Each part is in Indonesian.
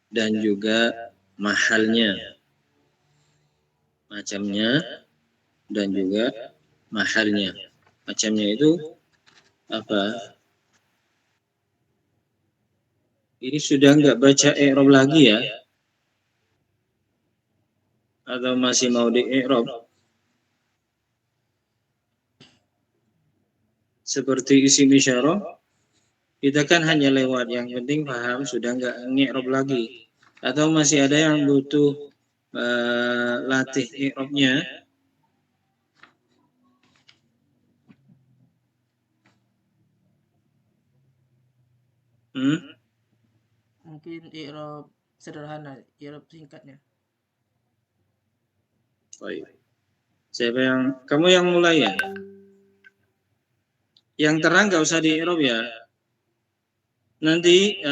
dan juga mahalnya, macamnya dan juga mahalnya. Macamnya itu apa? Ini sudah nggak baca i'rab lagi ya? Atau masih mau di i'rab? Seperti isim isyarah, kita kan hanya lewat, yang penting paham, sudah nggak i'rab lagi. Atau masih ada yang butuh latih i'rabnya? Mungkin i'rab sederhana, i'rab singkatnya. Baik. Siapa yang, kamu yang mulai ya? Yang terang nggak usah di i'rab ya. Nanti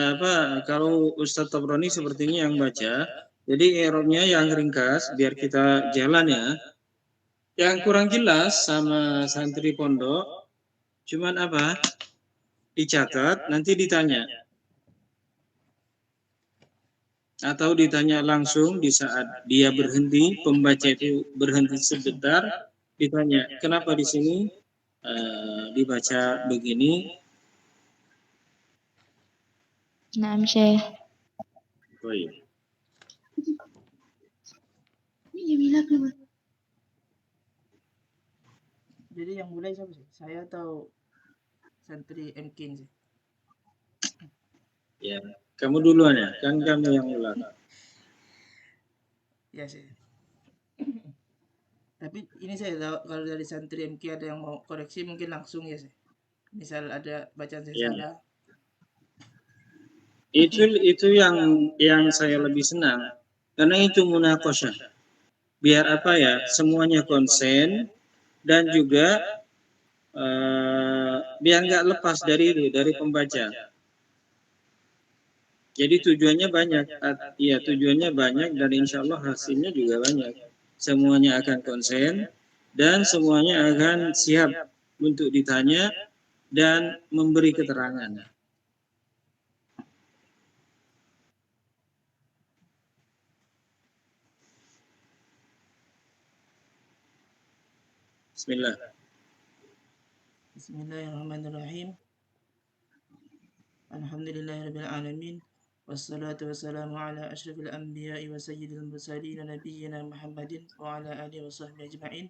kalau Ustadz Tabrani sepertinya yang baca, jadi i'rabnya yang ringkas biar kita jalan ya. Yang kurang jelas sama santri pondok, cuman apa? Dicatat, nanti ditanya. Atau ditanya langsung di saat dia berhenti, pembaca itu berhenti sebentar, ditanya, kenapa di sini dibaca begini? Naam, Syekh. Baik. Jadi yang mulai siapa sih? Saya atau santri MKIN sih? Ya, kamu duluan ya, kan kamu yang ulang. Ya sih. Tapi ini saya kalau dari santri MK ada yang mau koreksi mungkin langsung ya sih. Misal ada bacaan saya Ya. salah. Itu yang saya lebih senang, karena itu munaqasyah. Biar apa ya, semuanya konsen dan juga biar nggak lepas dari itu, dari pembaca. Jadi tujuannya banyak, ya tujuannya banyak dan insya Allah hasilnya juga banyak. Semuanya akan konsen dan semuanya akan siap untuk ditanya dan memberi keterangan. Bismillah. Bismillahirrahmanirrahim. Alhamdulillahirabbil alamin. Wassalatu wassalamu ala asyrafil anbiya'i wa sayyidil mursalin nabiyyina Muhammadin wa ala alihi wa sahbihi ajma'in.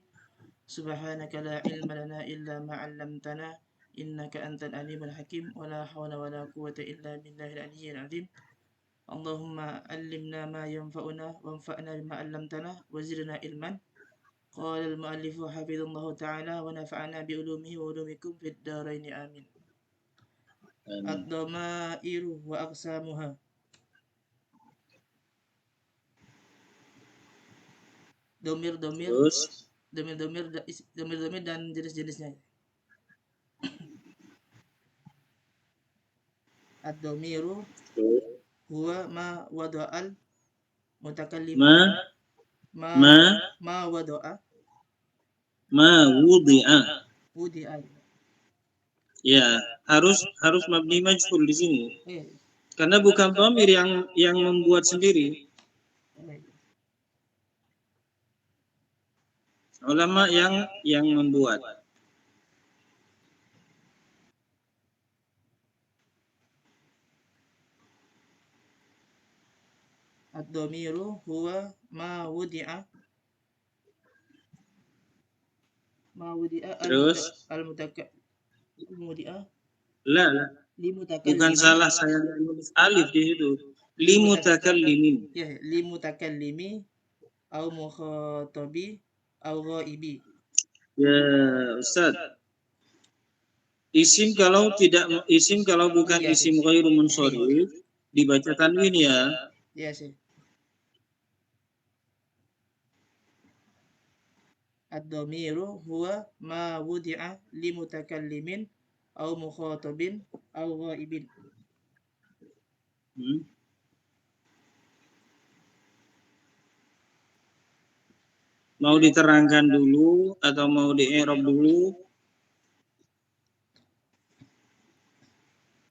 Subhanaka la ilma lana illa ma 'allamtana innaka antal alimul hakim wa la hawla wa la quwwata illa billahil aliyyil azim. Allahumma allimna ma yanfa'una wanfa'na bima 'allamtana wa zidna ilman. Qala al-mu'allifu hafizallahu ta'ala wa nafa'ana bi ulumihi wa ulumikum fid dharain amin. Ad-dhamairu wa aqsamuha. Domir-domir dan jenis-jenisnya. Ad-dhamiru huwa ma wada'al mutakallimu ma wada'a wudi'a. Ya, harus mabni majhul di sini. Karena bukan dhamir yang membuat sendiri. Ulama yang membuat. Ad-dhamiru huwa ma wudi'a Terus al-mutakallimu la bukan salah saya nulis alif di situ. Limutakallimin. Ya, limutakallimi au mukhatabi au ghaibi. Ya, Ustaz. Isim kalau bukan Iya, isim ghairu munsharif dibaca tanwin ya. Iya sih. Ad-dhamiru huwa ma wudi'a limutakallimin au mukhatabin au ghaibin. Mau diterangkan dulu atau mau di-i'rab dulu?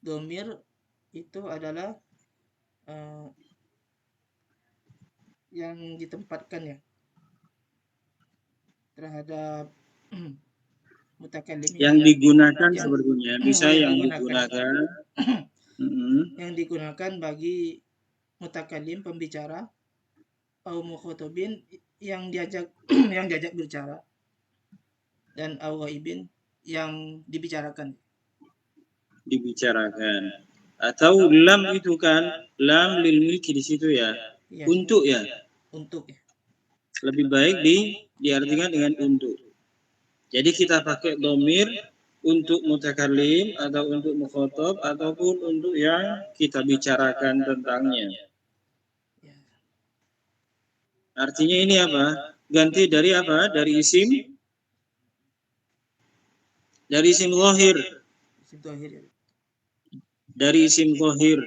Dhamir itu adalah yang ditempatkan ya terhadap mutakallim yang digunakan yang, sepertinya bisa yang digunakan yang digunakan bagi mutakallim pembicara au mukhatabin yang diajak yang diajak bicara dan au ghaibin yang dibicarakan. Atau lam itu kan lam lil milki di situ ya, Ya, untuk ya, untuk ya. lebih baik diartikan dengan untuk. Jadi kita pakai domir untuk mutakallim atau untuk mukhatab ataupun untuk yang kita bicarakan tentangnya. Ya. Artinya ini apa? Ganti dari apa? Dari isim zahir. Isim zahir ya. Dari isim zahir.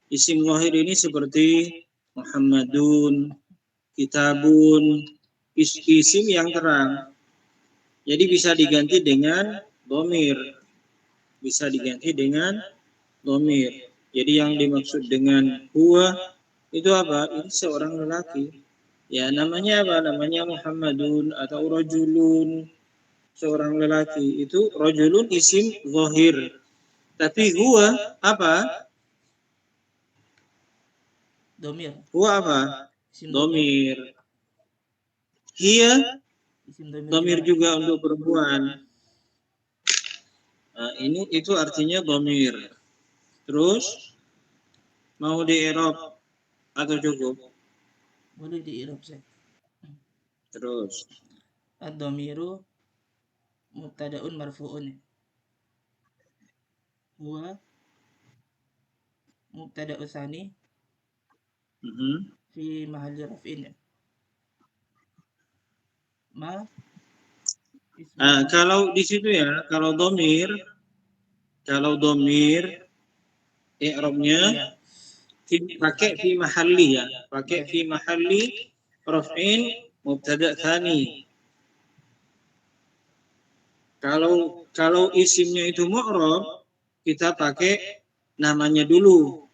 Isim zahir ini seperti Muhammadun, Kitabun, isim yang terang. Jadi bisa diganti dengan domir. Bisa diganti dengan domir. Jadi yang dimaksud dengan huwa itu apa? Itu seorang lelaki. Ya namanya apa? Namanya Muhammadun atau rajulun, seorang lelaki. Itu rajulun isim zahir. Tapi huwa apa? Domir. Huwa apa? Domir. Hiya domir juga untuk perempuan. Nah, itu artinya domir. Terus mau di i'rab atau cukup? Boleh di i'rab saya. Terus Ad-dhamiru mubtada'un marfu'un. Huwa mubtada'u tsani fi mahalli raf'in. Ma kalau di situ ya, kalau domir i'rabnya pakai fi mahalli ya, pakai fi mahalli raf'in mubtada' tsani. Kalau isimnya itu mu'rab, kita pakai namanya dulu.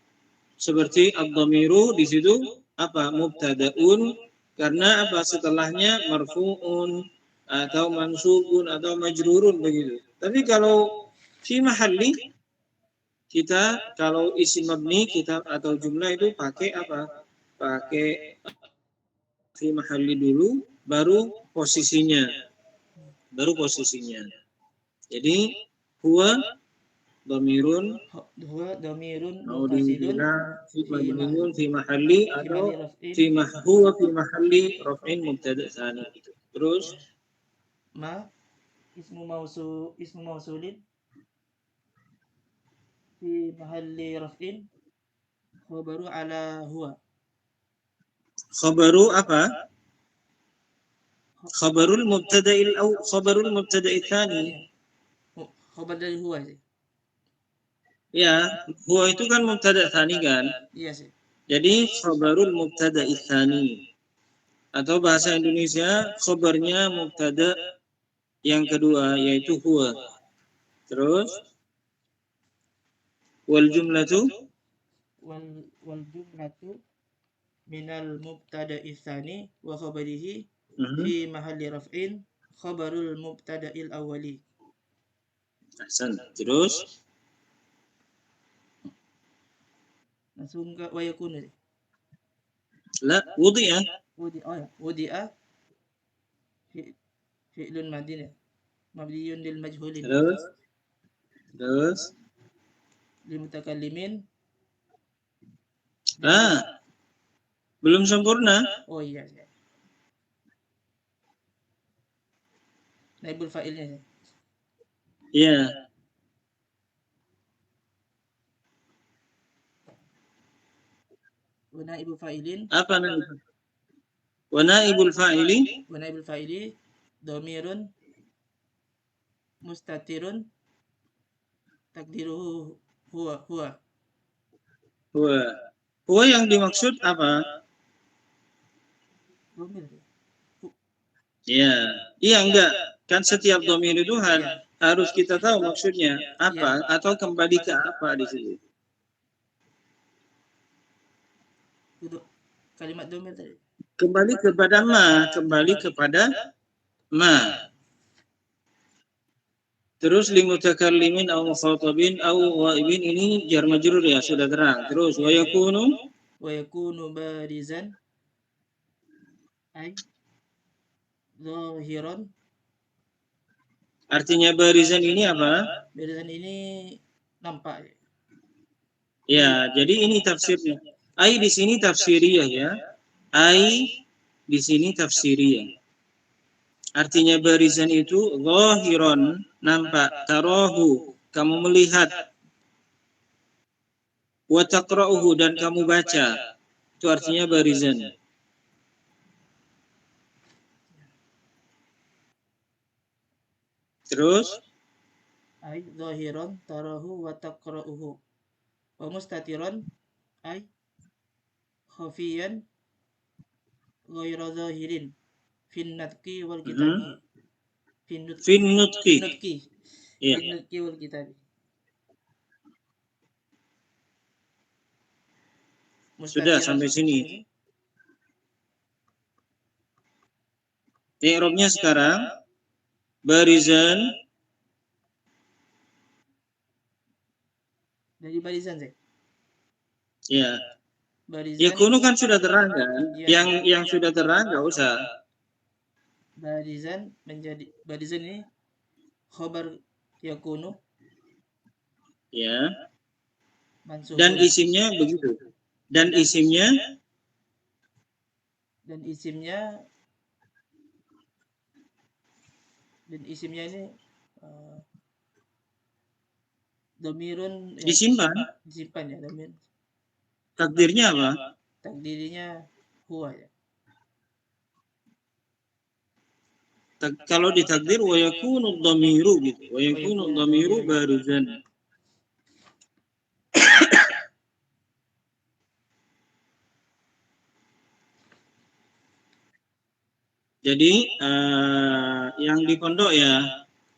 Seperti ad-dhamiru di situ apa? Mubtada'un, karena apa? Setelahnya marfu'un atau mansubun atau majrurun begitu. Tapi kalau fi mahalli, kita kalau isim mabni kita atau jumlah itu pakai apa? Pakai fi mahalli dulu, baru posisinya. Jadi huwa dhamirun mau dibilang fi mahalli atau huwa fi mahalli raf'in mubtada' tsani. Terus ma ismu mausulin fi mahalli raf'in khabaru ala huwa. khabaru apa? Khabarul mubtada'il au khabarul mubtada'i tsani. Khabar dari huwa sih. Ya, huwa itu kan mubtada' tsani kan? Iya sih. Jadi khabarul mubtada'i tsani. Atau bahasa Indonesia khabarnya mubtada' yang kedua yaitu huwa. Terus wal jumlatu minal mubtada'i tsani wa khabarihi fi mahalli raf'in khabarul mubtada'il awwali. Ahsan. Terus langsung ke wa yakunu. La wudi'a. Wudi'a fi'lun madin mabniyun lil majhulin. Terus lil mutakallimin. Belum sempurna. Oh iya. Naibul fa'ilnya. Iya. Wa naibul fa'ilin. Apa namanya? Wa naibul fa'ili dhamirun mustatirun takdiruhu huwa. Huwa yang dimaksud apa? Dhamir. Iya enggak. Kan setiap dhamir itu harus kita tahu maksudnya apa atau kembali ke apa di situ. Kalimat dhamir tadi. Kembali kepada ma, Terus limutakallimin au mukhatabin au ghaibin ini jar majrur ya, sudah terang. Terus wa yakunu barizan ay zahiran. Artinya barizan ini apa? Barizan ini nampak. Ya, jadi ini tafsirnya. Ai di sini tafsiriyah ya. Ai di sini tafsiriyah. Artinya barizan itu zahiran, nampak, tarahu, kamu melihat, wa taqra'uhu, dan kamu baca. Itu artinya barizan. Terus Ay zahiran tarahu wa taqra'uhu. Wa mustatiran ay khafiyan ghairu zahirin fin natqi wal kitabi. fin nutqi. Iya. Fin nutqi wal kitabi. Sudah sampai sini. I'rabnya sekarang barizan. Dari barisan saya. Ya. Barisan. Yakunu kan sudah terang kan? Ya. Yang sudah terang nggak usah. Barisan ini khabar yakunu. Ya. Mansubun. Dan isimnya begitu. Dan isimnya ini domirun disimpan ya, domir. Takdirnya apa? Takdirnya huwa ya. Kalau ditakdir wa yakunu dhamiru gitu. Wa yakunu dhamiru barizan. Jadi yang di pondok ya,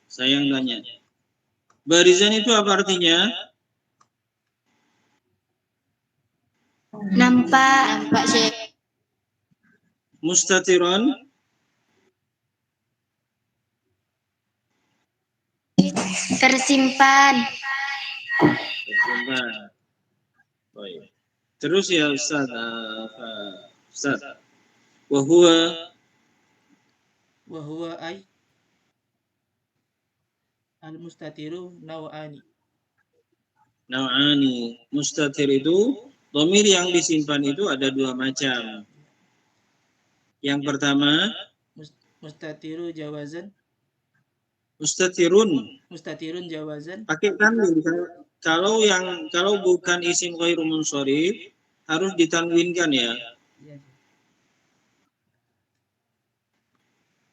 saya yang tanya. Barizan itu apa artinya? Nampak Syekh. Mustatiron? Tersimpan. Baik. Terus ya Ustaz, wa huwa ay al-mustatiru naw'ani. Mustatir itu dhamir yang disimpan itu ada dua macam. Yang pertama mustatiru jawazan. Mustatirun jawazan. Pakai tanwin. Kalau bukan isim ghairu munsharif harus ditanwinkan ya.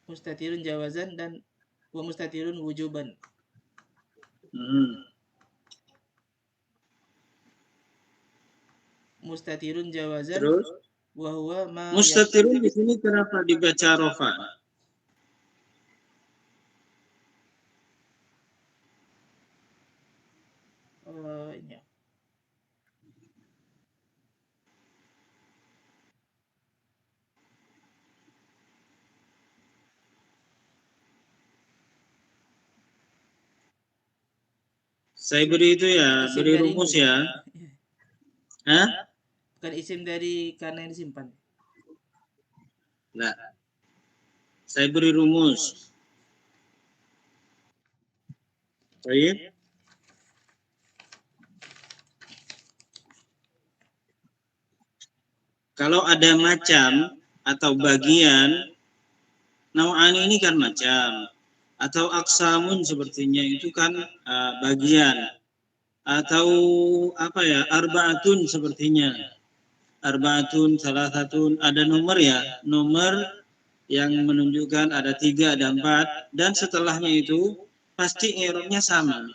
Mustatirun jawazan dan wa mustatirun wujuban. Mustatirun jawazan. Terus wa huwa ma mustatirun di sini kenapa dibaca rafa? Ini. Saya beri itu ya, beri rumus ya. Hah? Bukan isim dari karena yang disimpan. Nah, saya beri rumus. Baik. Kalau ada macam atau bagian, naw'ani ini kan macam, atau aksamun sepertinya itu kan bagian, atau apa ya, arba'atun sepertinya, arba'atun, salasatun, ada nomor ya, nomor yang menunjukkan ada 3, ada 4, dan setelahnya itu pasti i'rabnya sama.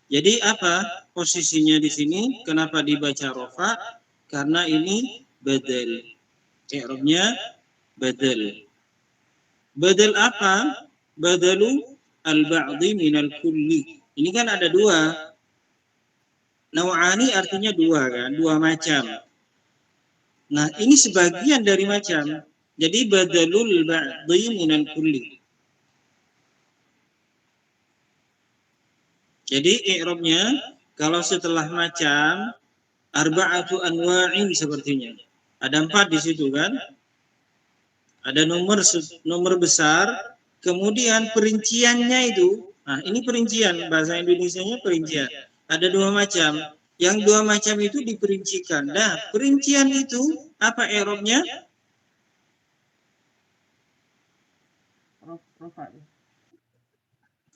Jadi apa posisinya di sini? Kenapa dibaca rofa? Karena ini badal. I'rabnya badal. Badal apa? Badalu al-ba'di minal kulli. Ini kan ada dua. Naw'ani artinya dua kan, dua macam. Nah, ini sebagian dari macam. Jadi badalul ba'dhi minal kulli. Jadi i'rabnya kalau setelah macam arba'atu anwa'in sepertinya. Ada 4 di situ kan? Ada nomor besar, kemudian perinciannya itu. Nah, ini perincian, bahasa Indonesianya perincian. Ada 2 macam. Yang 2 macam itu diperincikan. Nah, perincian itu apa i'rabnya? Rofa.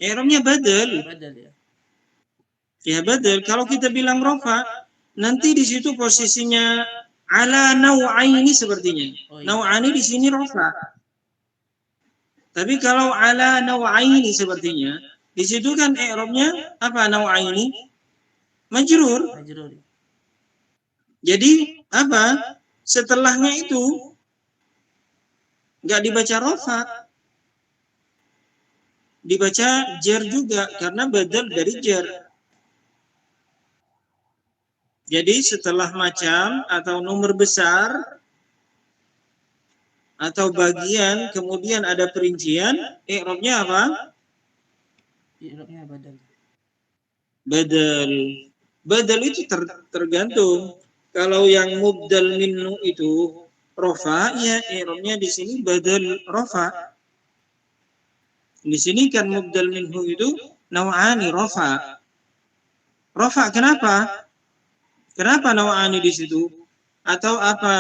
I'rabnya badal. Badal ya. Ya badal. Kalau kita bilang rofa, nanti di situ posisinya ala naw'aini sepertinya. Oh iya. Naw'ani di sini rofa. Tapi kalau ala naw'aini sepertinya, di situ kan i'rabnya apa naw'aini? Majrur. Majrur. Jadi apa? Setelahnya itu nggak dibaca rofa, dibaca jar juga karena badal dari jar. Jadi setelah macam atau nomor besar atau bagian kemudian ada perincian, i'rabnya apa? I'rabnya badal. Badal. Badal itu tergantung. Kalau yang mubdal minhu itu rofa, ya i'rabnya di sini badal rofa. Di sini kan mubdal minhu itu naw'ani rofa. Rofa kenapa? Kenapa naw'ani di situ? Atau apa?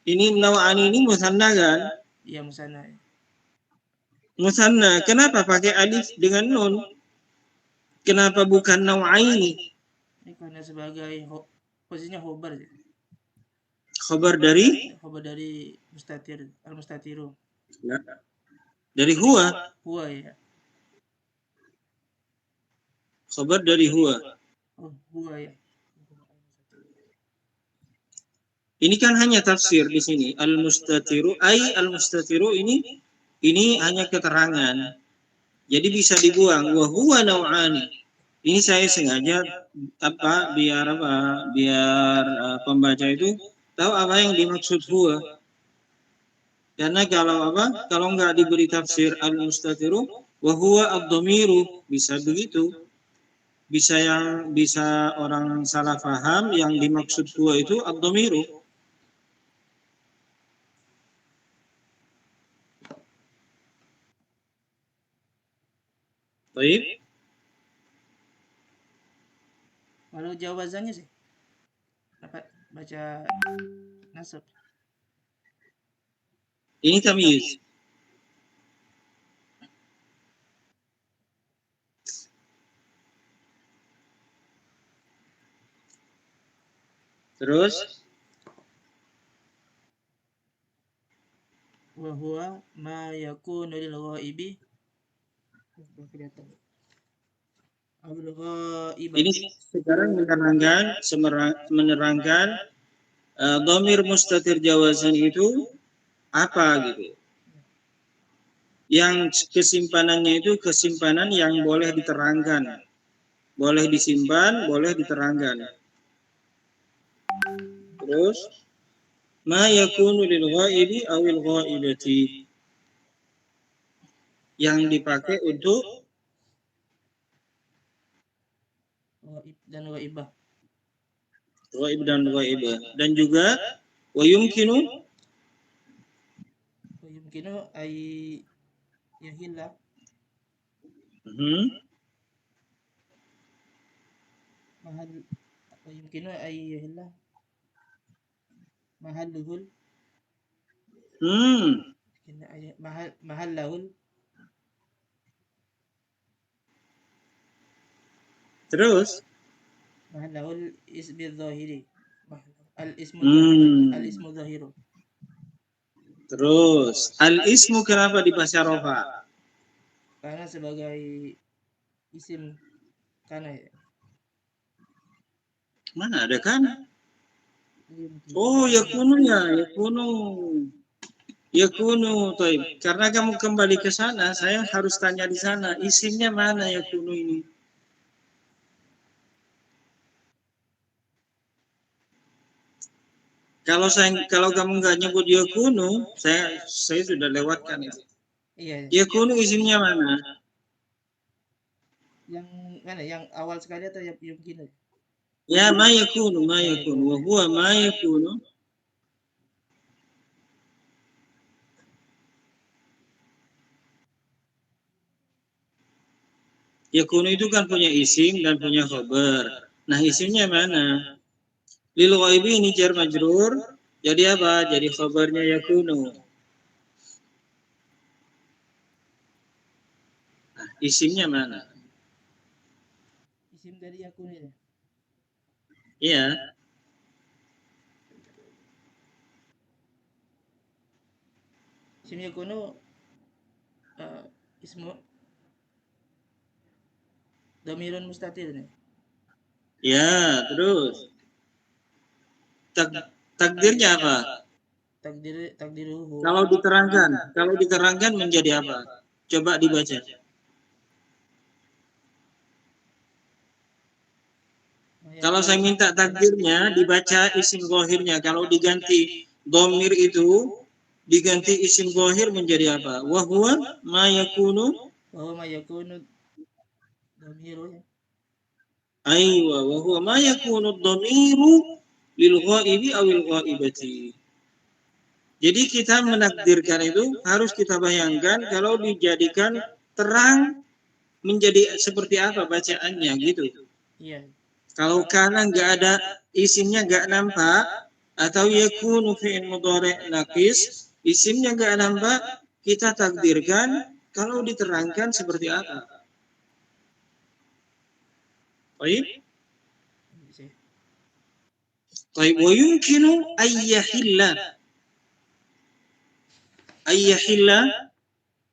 Ini naw'ani ini musanna kan? Iya musanna. Musanna. Kenapa pakai alif dengan nun? Kenapa bukan naw'aini? Ini karena sebagai posisinya khobar ya. Khabar dari? Khobar dari mustatir, al-mustatiru. Ya. Dari huwa. Huwa ya. Khabar dari huwa. Oh, huwa ya. Ini kan hanya tafsir di sini. Al-mustatiru al-mustatiru ini hanya keterangan. Jadi bisa dibuang wa huwa naw'ani. Ini saya sengaja biar pembaca itu tahu apa yang dimaksud huwa. Karena kalau nggak diberi tafsir al-mustatiru wa huwa ad-dhamiru, bisa begitu. Bisa orang salah paham yang dimaksud huwa itu ad-dhamiru. Baik. Kalau jawazannya sih dapat baca nasab. Ini tamyiz. Terus Wa huwa ma yakunu lil ghaibi. ini sekarang menerangkan dhamir mustatir jawazan itu apa gitu. Yang kesimpanannya itu kesimpanan yang boleh diterangkan. Boleh disimpan, boleh diterangkan. Terus ma yakunu lil ghaibi awil ghaibati, yang dipakai untuk ghaib dan ghaibah. ghaib dan ghaibah, dan juga wa yumkinu Ay yahilla. Mahal wa yumkinu ay yahilla mahalluhul mahallahul. Terus mahallahul ismi dhahiri. Al-ismu dhahiru. Terus al-ismu kenapa dibaca rofa? Karena sebagai isim kana ya. Mana ada kan? Oh, yakunu ya, yakunu, taib. Karena kamu kembali ke sana, saya harus tanya di sana, isimnya mana yakunu ini? Kalau kamu nggak nyebut yakunu, saya sudah lewatkan itu. Iya. Yakunu isimnya mana? Yang mana? Yang awal sekali atau yang yumkinu? Ya, ma yakunu, wa huwa ma yakunu. Yakunu itu kan punya isim dan punya khabar. Nah, isimnya mana? Lil ghaibi ini jar majrur. Jadi apa? Jadi khabarnya yakunu. Nah, isimnya mana? Isim dari yakunu ya. Iya. Isim yakunu ismu dhamirun mustatir nih. Ya, terus takdirnya apa? Takdiruhu. Kalau diterangkan menjadi apa? Coba dibaca. Kalau saya minta takdirnya dibaca isim zahirnya. Kalau diganti domir itu diganti isim zahir menjadi apa? Wa huwa ma yakunu. Bahwa ma yakunu dhamiru ya. Aywa, wa huwa ma yakunu dhamiru lil ghaibi awil ghaibati. Jadi kita menakdirkan itu harus kita bayangkan kalau dijadikan terang menjadi seperti apa bacaannya gitu. Iya. Kalau kana nggak ada isimnya nggak nampak atau yakunu fi'il mudhari' naqis isimnya nggak nampak, kita takdirkan kalau diterangkan seperti apa. Baik. Baik, wa yumkinu ayyahilla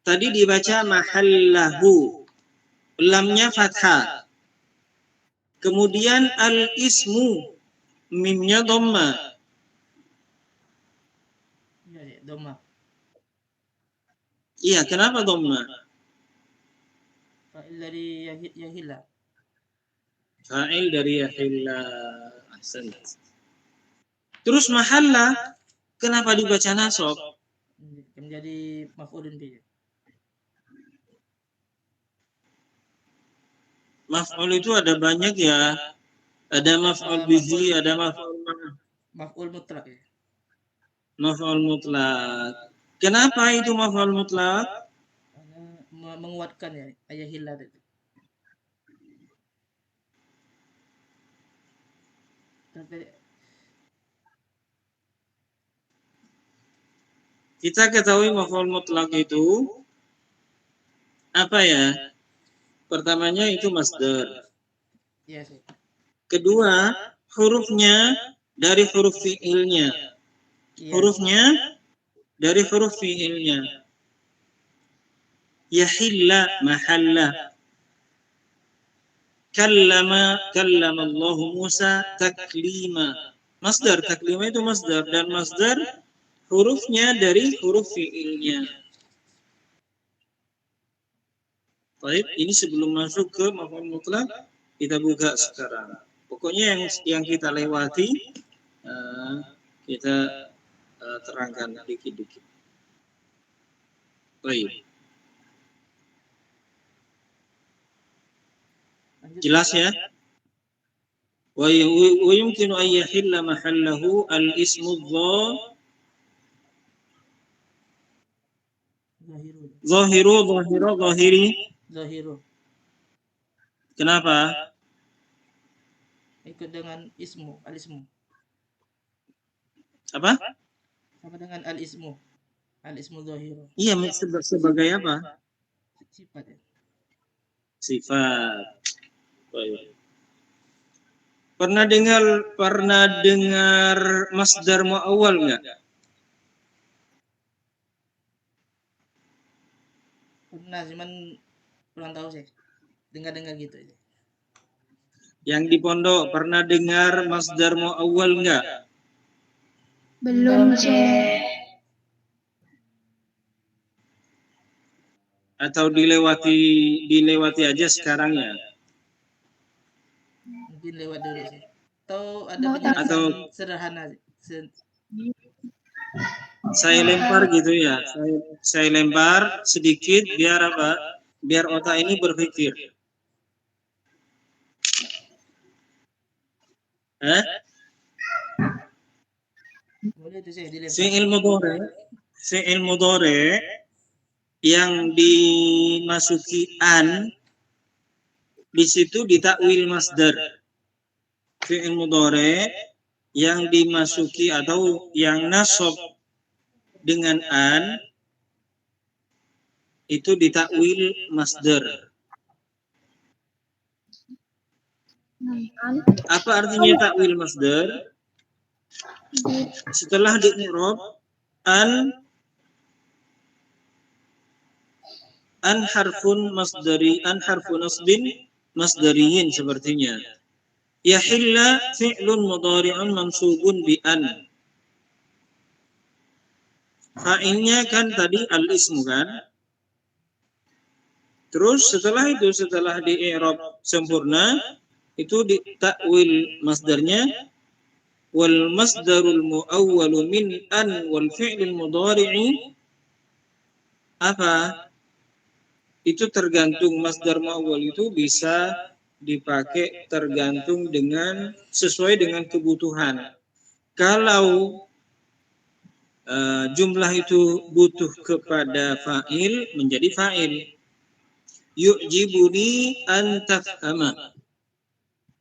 tadi dibaca mahallahu, lamnya fathah. Kemudian al-ismu, mimnya dhamma. Iya, ya, dhamma. Iya, kenapa dhamma? Fa'il dari yahilla. Fa'il dari yahilla. Ahsan. Terus mahalla, kenapa dibaca nasab? Menjadi maf'ulun bih. Maf'ul itu ada banyak ya. Ada maf'ul bihi, ada maf'ul mutlak ya. Maf'ul mutlak. Kenapa itu maf'ul mutlak? Karena menguatkan ya ayahillah itu. Kita ketahui maf'ul mutlak itu apa ya? Pertamanya itu masdar. Iya sih. Kedua, hurufnya dari huruf fi'ilnya. Hurufnya dari huruf fi'ilnya. Yahilla mahalla. Kallama Allah Musa taklima. Masdar, taklima itu masdar. Dan masdar hurufnya dari huruf fi'ilnya. Baik, ini sebelum masuk ke maf'ul mutlak, kita buka sekarang. Pokoknya yang kita lewati, kita terangkan dikit-dikit. Baik. Jelas ya? Wa yumkinu an yahilla mahallahu al-ismu Zahiru. Kenapa? Ikut dengan ismu, al-ismu. Apa? Sama dengan al-ismu. Al-ismu zahiru. Iya, sebagai apa? Sifat ya. Sifat. Baik. Pernah dengar masdar mu'awwal enggak? Pernah, cuman kurang tahu sih. Dengar-dengar gitu aja. Yang di pondok pernah dengar masdar mu'awwal enggak? Belum, Syekh. Atau dilewati aja sekarang ya? Mungkin lewat dulu sih. Atau ada Mau penjelasan atau sederhana Saya lempar gitu ya. Saya lempar sedikit biar apa? Biar otak ini berpikir. Boleh itu saya dilempar. Fi'il mudhari yang dimasuki an di situ ditakwil masdar. Fi'il mudhari yang dimasuki atau yang nasab dengan an itu ditakwil masdar. Apa artinya takwil masdar? Setelah di-i'rab an harfun masdari, an harfun nasbin masdariyin sepertinya. Yahilla fi'lun mudhari'un mansubun bi an. Fa'ilnya kan tadi al-ismu kan? Terus setelah itu, setelah di-i'rab sempurna, itu ditakwil masdarnya wal masdarul muawwalu min an wal fi'lil mudhari'i apa? Itu tergantung masdar muawwal itu bisa dipakai tergantung dengan sesuai dengan kebutuhan. Kalau jumlah itu butuh kepada fa'il menjadi fa'il. Yu'jibuni an tafhama.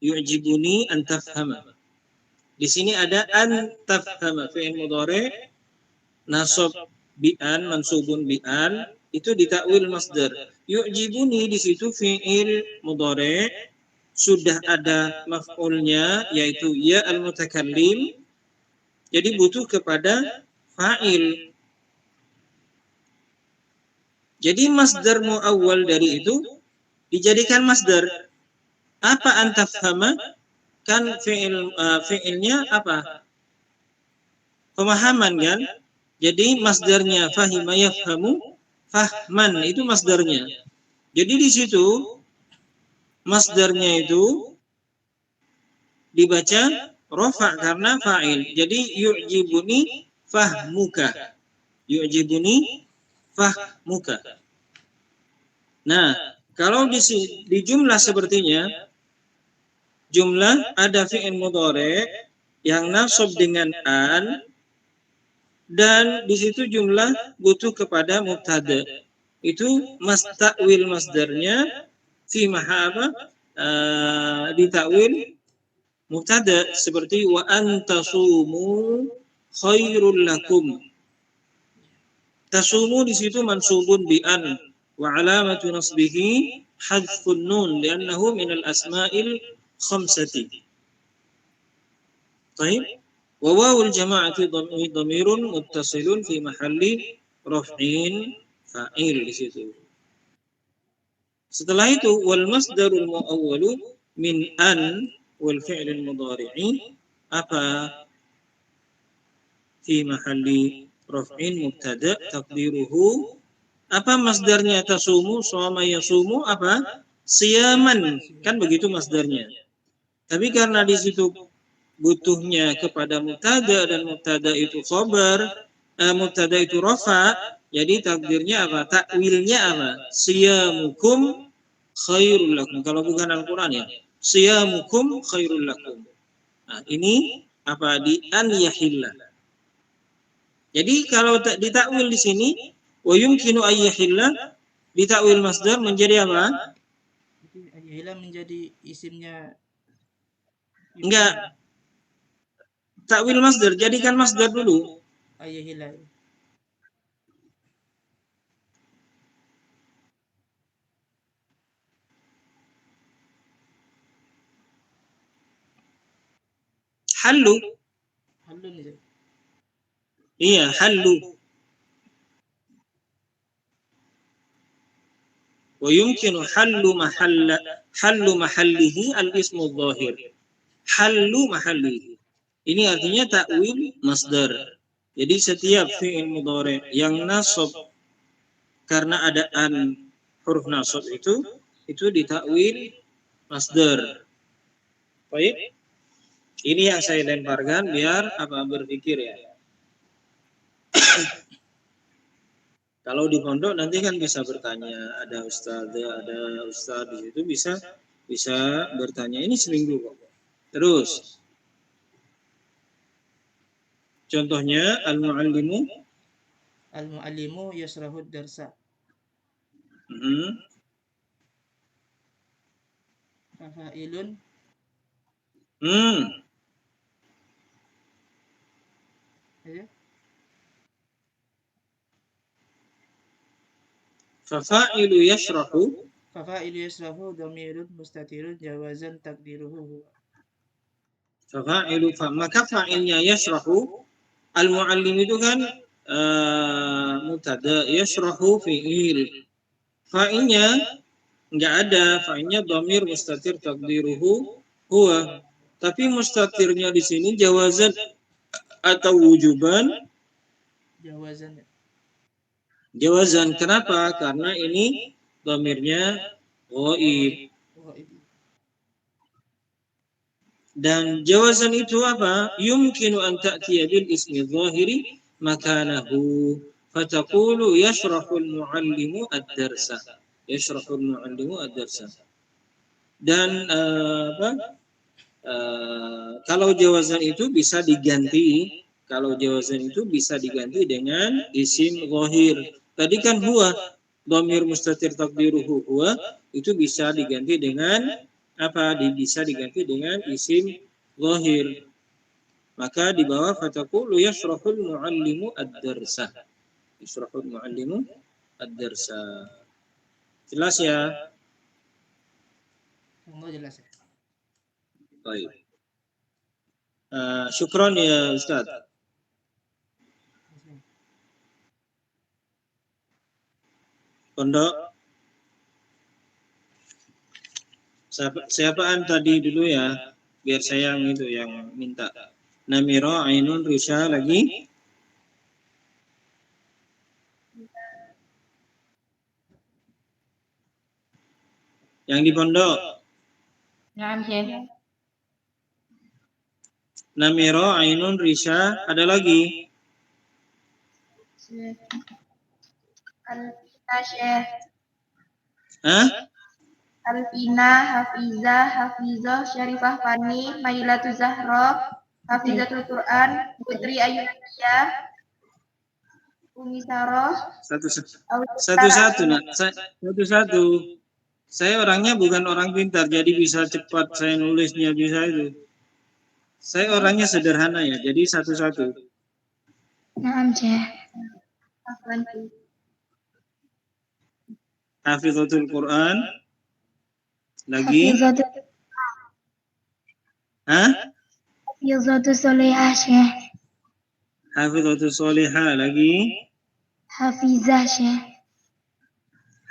Yu'jibuni an tafhama. Di sini ada an tafhama fi'il mudhari nasab bi'an mansubun bi'an itu ditakwil masdar. Yu'jibuni di situ fi'il mudhari sudah ada maf'ulnya yaitu ya al-mutakallim. Jadi butuh kepada fa'il. Jadi masdar muawwal dari itu dijadikan masdar. Apa antafhama? Kan fi'ilnya apa? Pemahaman kan? Jadi masdarnya fahima yafhamu fahman itu masdarnya. Jadi di situ masdarnya itu dibaca rofa karena fa'il. Jadi yu'jibuni fahmuka. Yu'jibuni fahmuka. Nah, kalau di jumlah sepertinya jumlah ada fi'il mudhari yang nasab dengan an dan di situ jumlah butuh kepada mubtada. Itu takwil masdarnya fi mahaba ditakwil mubtada seperti wa antasumu khairul lakum. Tasumu di situ mansubun bi an wa alamatu nasbihi hadfun nun li'annahu min al-asma'il khamsati. Baik. Wa wawul jama'ati dhamirun muttasilun fi mahalli raf'in fa'il di situ. Setelah itu wal masdarul muawwalu min an wal fi'lil mudhari'i apa fi mahalli raf'in mubtada taqdiruhu apa masdarnya tasumu shoma yasumu apa siyaman kan begitu masdarnya. Tapi karena di situ butuhnya kepada mubtada dan mubtada itu khabar, mubtada itu rafa, jadi takdirnya apa? Takwilnya apa? Siyamukum khairul lakum. Kalau bukan Al-Qur'an ya. Siyamukum khairul lakum. Nah, ini apa? Di an yahilla. Jadi kalau ditakwil di sini wa yumkinu ay yahilla ditakwil masdar menjadi apa? Yahilla menjadi isimnya. Enggak. Takwil masdar, jadikan masdar dulu. Yahilla. Hallu. Hallu nih. Iya, hallu. Wa yumkinu hallu mahallihi al-ismu dhahir. Hallu mahallihi. Ini artinya takwil masdar. Jadi setiap fi'il mudhari yang nasab karena ada an huruf nasab itu ditakwil masdar. Baik. Ini yang saya lemparkan biar apa berpikir ya. Kalau di pondok nanti kan bisa bertanya, ada ustaz di situ bisa bertanya. Ini seminggu kok. Terus contohnya al-muallimu Al-muallimu yasrahud darsa. Fafailun ya. Fafailu yashrahu. Fafailu yasrahu dhamirun mustatirun jawazan takdiruhu huwa. Fafailu maka fa'ilnya yashrahu. Al-muallim itu kan mubtada, yashrahu fi'il. Fa'ilnya enggak ada, fa'ilnya dhamir mustatir takdiruhu huwa. Tapi mustatirnya di sini jawazan atau wujuban? Jawazan. Jawazan. Kenapa? Karena ini dhamirnya ghaib. Dan jawazan itu apa? Yumkinu an ta'tiya bil ismi dhahiri makanahu. Fataqulu yashrahul muallimu ad-darsa. Yashrahul muallimu ad-darsa. Dan kalau jawazan itu bisa diganti. Kalau jawazan itu bisa diganti dengan isim zahir. Tadi kan huwa, dhamir mustatir takdiruhu huwa, itu bisa diganti dengan apa? Bisa diganti dengan isim zahir. Maka di bawah fataqulu yashrahul muallimu ad-darsa. Yashrahul muallimu ad-darsa. Jelas ya? Enggak jelas ya. Baik. Syukran ya Ustaz. Pondok. Siapaan tadi dulu ya? Biar saya yang minta. Namiro, Ainun, Risha lagi. Yang di pondok. Naam, Syekh. Namiro, Ainun, Risha, ada lagi. Alfina, Syekh. Hah? Alfina, Hafizah, Hafizah, Syarifah Fani, Mailatu Zahra, Hafizatul Quran, Putri Ayunia, Umi Saroh. Satu-satu, nak. Satu-satu. Saya orangnya bukan orang pintar, jadi bisa cepat saya nulisnya bisa itu. Saya orangnya sederhana ya, jadi satu-satu. Naam, Syekh. Hafizatul Quran. Lagi. Hafizatul Solehah, Syekh. Hafizatul Solehah. Lagi. Hafizah, Syekh.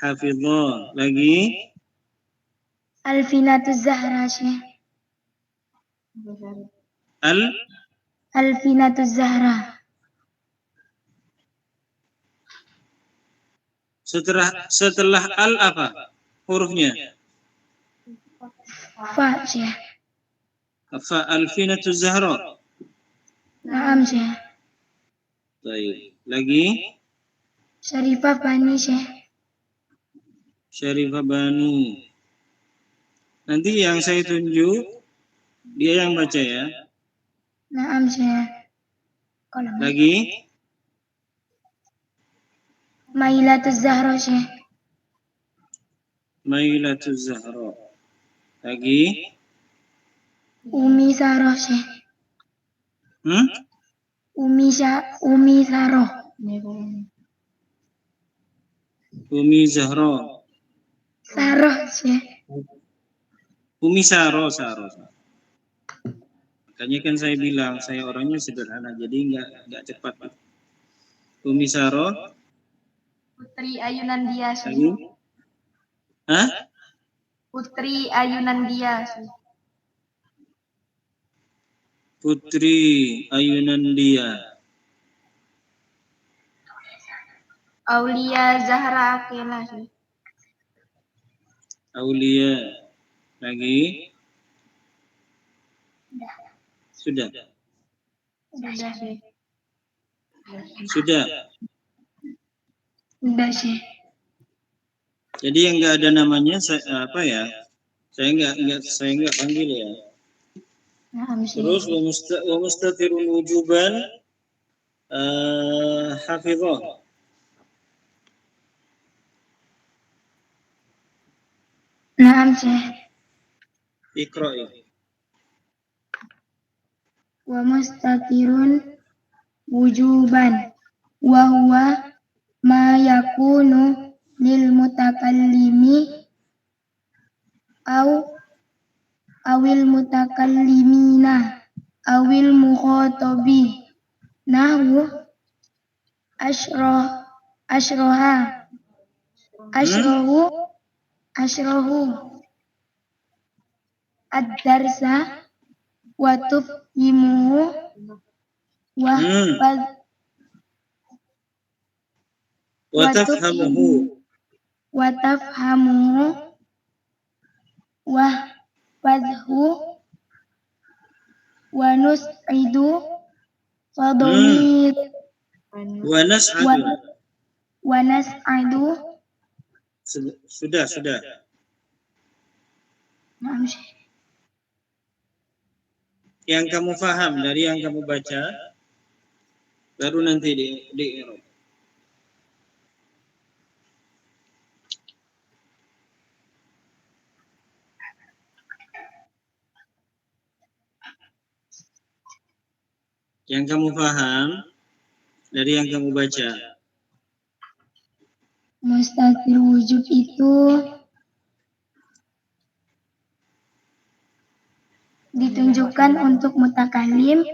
Hafizah. Lagi. Alfinatul Zahra, Syekh. Alfinatul Zahra. Setelah al apa hurufnya? Fa, Syekh. Fa Alfinatuz Zahra. Naam, Syekh. Baik. Lagi. Syarifah Bani, Syekh. Syarifah Bani. Nanti yang saya tunjuk dia yang baca ya. Naam, Syekh. Lagi. Mailatuz Zahra, Syekh. Mailatuz Zahra. Lagi. Umi Saroh, Syekh. Umi Saroh. Umi Zahra. Saroh, Syekh. Umi Saroh. Makanya kan saya bilang saya orangnya sederhana, jadi nggak cepat. Umi Saroh. Putri Ayunan Dia, Syekh. Lagi. Putri Ayunan Dia, Syekh. Putri Ayunan Dia. Aulia Zahra Akela, Syekh. Aulia. Lagi. Sudah. Sudah, Syekh. Sudah. Enggak sih. Jadi yang nggak ada namanya apa ya? Saya nggak panggil ya. Naam sih. Terus wa mustatirun wujuban hafizah. Naam sih. Iqra ya. Wa mustatirun wujuban wa huwa ma yakunu lil mutakallimi awil mutakallimina awil mukhatabi nahwu ashroha ashrohu ad-darsa wa tufhimuhu wa tafhamuhu wa fadhu wa nus'idu fadomir wa nas'adu. Sudah. Yang kamu paham dari yang kamu baca, baru nanti di i'rab. Yang kamu paham dari yang kamu baca. Mustatir wujub itu ditunjukkan untuk mutakalim,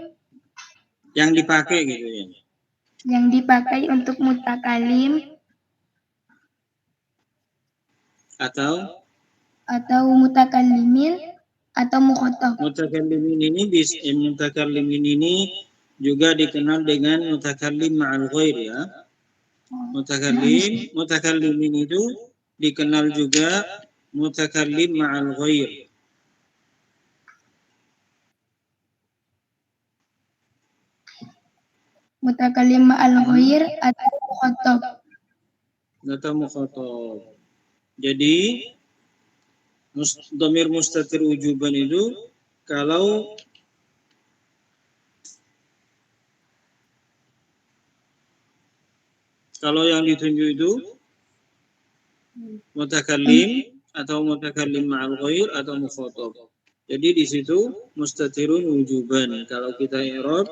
yang dipakai gitu ya. Yang dipakai untuk mutakalim atau mutakallimin atau mukhatab. Mutakallimin ini juga dikenal dengan mutakallim ma'al ghair ya. Mutakallimin itu dikenal juga mutakallim ma'al ghair. Mutakallim ma'al ghair atau mukhatab. Jadi dhamir mustatir wujuban itu kalau yang ditunjuk itu mutakallim atau mutakallim ma'al ghair atau mukhatab. Jadi di situ mustatirun wujuban. Kalau kita i'rab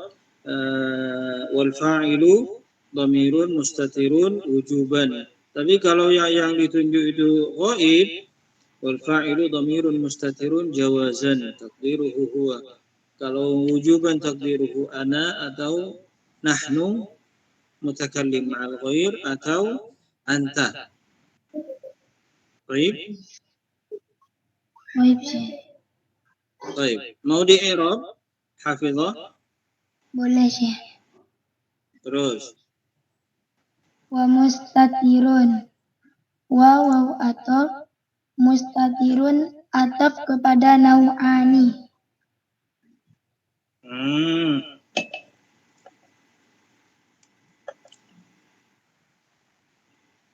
wal fa'ilu dhamirun mustatirun wujuban. Tapi kalau yang ditunjuk itu ghaib, wal fa'ilu dhamirun mustatirun jawazan taqdiruhu huwa. Kalau wujuban taqdiruhu ana atau nahnu, mutakallim ma'al ghair atau anta. Baik. Mau di i'rab hafizah? Boleh sih. Terus Wa mustatirun. Waw atau mustatirun ataf kepada nau'ani.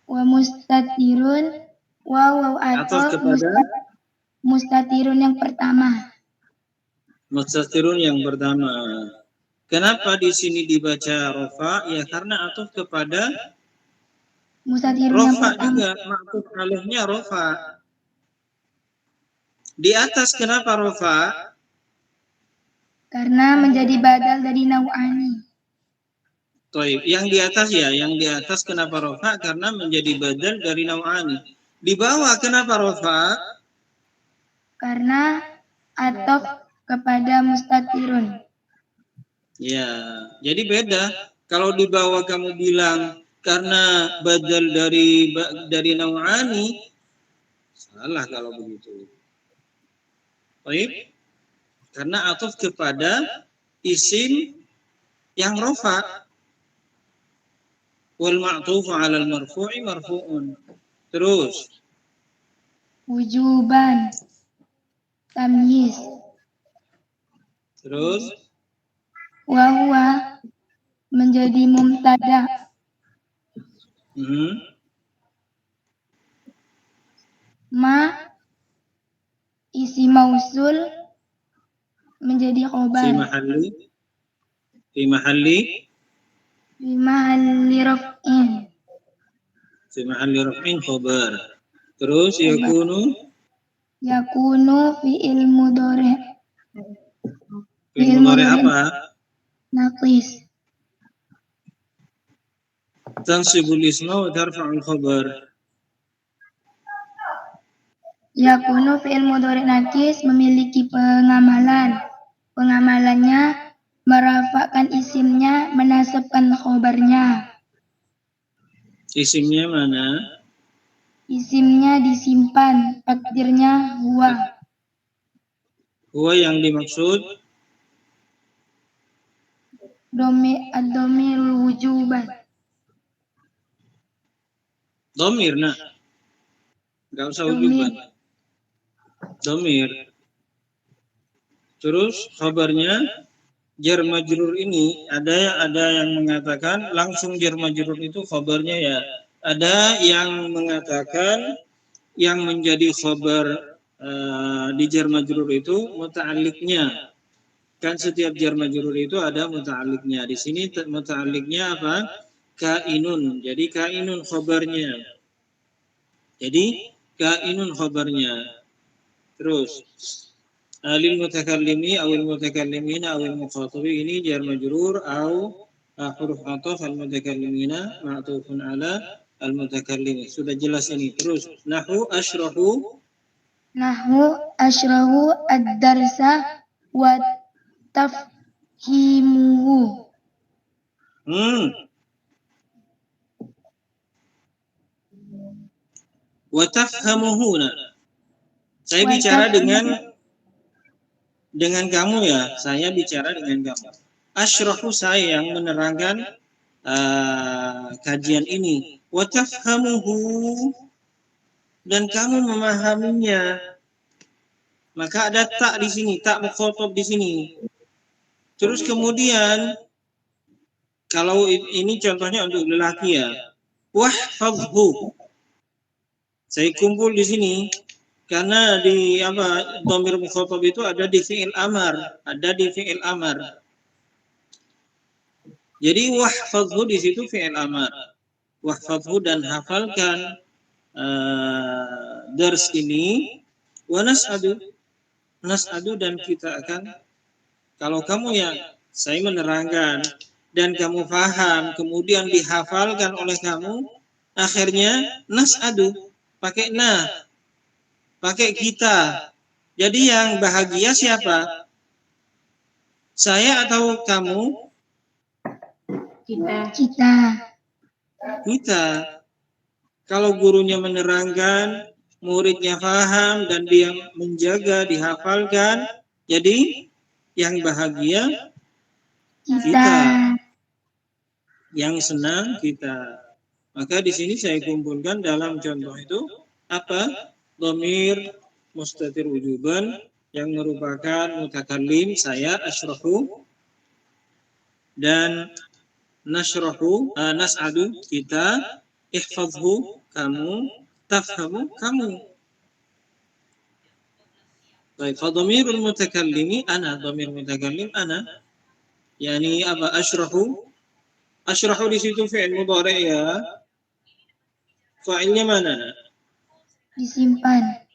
Wa mustatirun waw atau mustatirun yang pertama. Mustatirun yang pertama. Kenapa di sini dibaca rofa? Ya karena atuf kepada mustatirun yang pertama. Juga ma'tuf alihnya rofa. Di atas kenapa rofa? Karena menjadi badal dari nau'ani. Yang di atas ya, yang di atas kenapa rofa? Karena menjadi badal dari nau'ani. Di bawah kenapa rofa? Karena ataf kepada mustatirun. Ya, jadi beda. Kalau di bawah kamu bilang karena badal dari nau'ani, salah kalau begitu. Baik. Karena atuf kepada isim yang rofa. Wal ma'tufu 'alal marfu'i marfu'un. Terus wujuban tamyiz. Terus Wa huwa menjadi mubtada. Ma isi mausul menjadi Fi khobar. mahalli Fi mahalli Fi mahalli raf'in. Fi mahalli raf'in khobar. Terus yakunu Yakunu fi'il mudhari'. fi'il mudhari' apa? Naqis. Tansibul isma wa tarfa'ul khabar. Yakunu fi'il mudhari' naqis memiliki pengamalan. Pengamalannya merafakkan isimnya, menasabkan khobarnya. Isimnya mana? Isimnya disimpan, takdirnya huwa. Huwa yang dimaksud Ad-dhamirul wujuban. dhamir, nak. Enggak usah wujuban. Dhamir. Terus khabarnya jar majrur ini ada yang mengatakan langsung jar majrur itu khabarnya ya. Ada yang mengatakan yang menjadi khabar di jar majrur itu muta'alliqnya. Kan setiap jar majrur itu ada muta'alliqnya. Di sini muta'alliqnya apa? Kainun. Jadi kainun khabarnya. Jadi kainun khabarnya. Terus lil mutakallimi awil mutakallimina awil mukhatabi ini jar majrur au huruf athaf al mutakallimina ma'tufun ala al mutakallimi. Sudah jelas ini. Terus nahwu asyrahu ad-darsa wa tafhimuhu. Wa tafhamuhu. Saya bicara dengan kamu ya. Saya bicara dengan kamu. Asyrahu saya yang menerangkan kajian ini. Wa tafhamuhu dan kamu memahaminya. Maka ada tak di sini, tak mukhatab di sini. Terus kemudian kalau ini contohnya untuk lelaki ya. Wahfadhu. Saya kumpul di sini karena di dhamir mukhatab itu ada di fi'il amar, Jadi wahfadhu di situ fi'il amar. Wahfadhu dan hafalkan dars ini wa nas'adu dan kita akan, kalau kamu yang saya menerangkan dan kamu paham kemudian dihafalkan oleh kamu, akhirnya nas'adu pakai pakai kita. Jadi yang bahagia siapa? Saya atau kamu? Kita. Kalau gurunya menerangkan, muridnya paham dan dia menjaga, dihafalkan, jadi yang bahagia kita. Yang senang kita. Maka di sini saya kumpulkan dalam contoh itu apa? Dhamir mustatir wujuban yang merupakan mutakallim saya asyrahu dan nas'adu kita, ihfazhu kamu, tafhamu kamu. Baik, fa dhamirul mutakallimi ana, dhamir mutakallim ana. Yani apa? Asyrahu di situ fi'il mudhari ya. Fa'ilnya mana? Disimpan.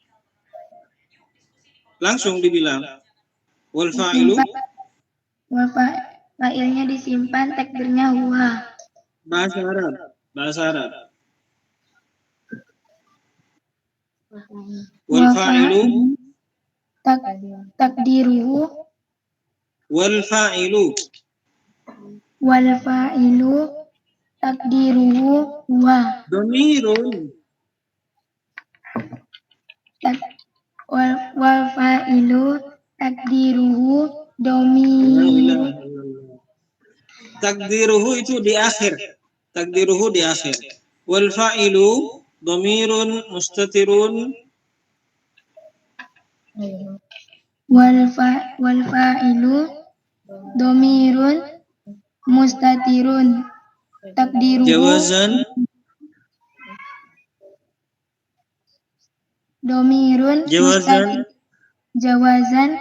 Langsung dibilang. Wal fa'ilu? Fa'ilnya disimpan, takdirnya huwa. Bahasa Arab. Wal fa'ilu? Takdiruhu. Wal fa'ilu? Wal fa'ilu takdiruhu huwa. Dhamirun. Wal fa'ilu takdiruhu dhamir. Takdiruhu itu di akhir. Wal fa'ilu dhamirun mustatirun. Wal fa'ilu dhamirun mustatirun. Takdiruhu Jawazan domirun Jawazan jawazan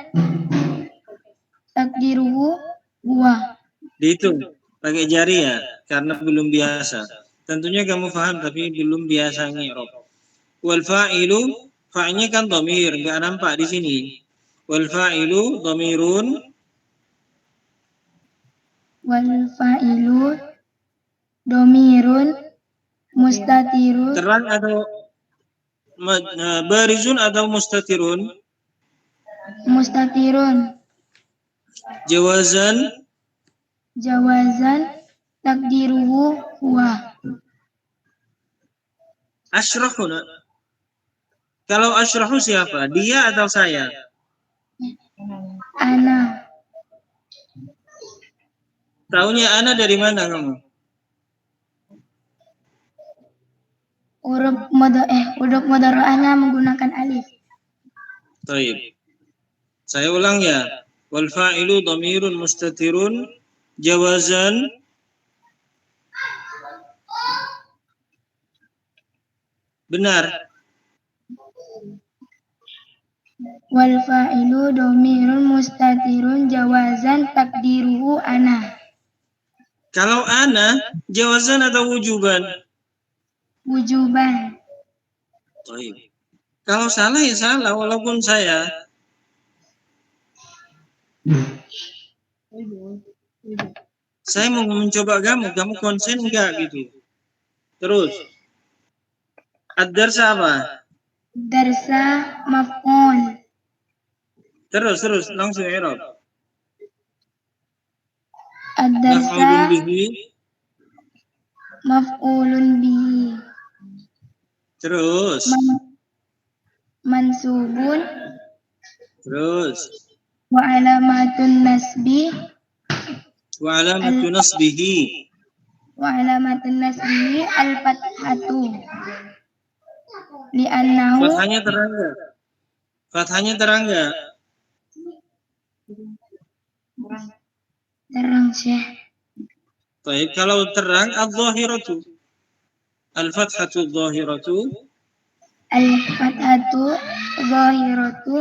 takdiruhu huwa. dihitung pakai jari ya, karena belum biasa. Tentunya kamu paham tapi belum biasa ngi'rab. Wal fa'ilu, fa'nya kan dhamir, enggak nampak di sini. Wal fa'ilu dhamirun Wal fa'ilu domirun mustatirun terang atau barizun atau mustatirun. mustatirun Jawazan jawazan takdiruhu huwa. asyrahuna. Kalau asyrahu siapa? Dia atau saya? Ana Taunya ana dari mana kamu? huruf mudhari' ana menggunakan alif. Taib. Saya ulang ya. Wal fa'ilu dhamirun mustatirun jawazan benar. Wal fa'ilu domirun mustatirun jawazan takdiruhu ana. Kalau ana jawazan atau wujuban? Wujuban. Taib. Kalau salah ya salah walaupun saya. Saya mau mencoba kamu konsen enggak gitu. Terus. Ad-darsa apa? Darsa maf'ul. Terus langsung i'rab. Ad-darsa Maf'ulun bihi. maf'ulun bihi. Terus. Mansubun Terus. wa alamatun nasbi Wa alamatu nasbihi. wa alamatun nasbihi al-fathatu. Li'annahu Fathahnya terang enggak? Fathahnya terang enggak? terang Syekh. Baik, kalau terang adz-dzahiratu. Al-fathatu adz-dzahiratu Al-fathatu zahiratu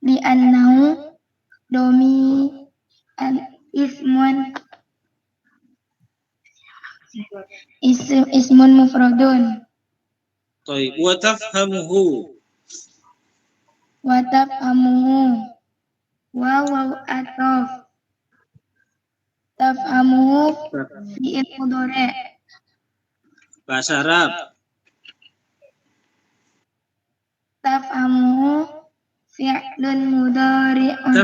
li'annahu domi ismun ismun mufradun Baik, wa tafhamuhu. wa tafhamuhu waw atof tafhamuhu fi'il mudhari' Bahasa Arab. tafhamuhu fi'lun mudhari'un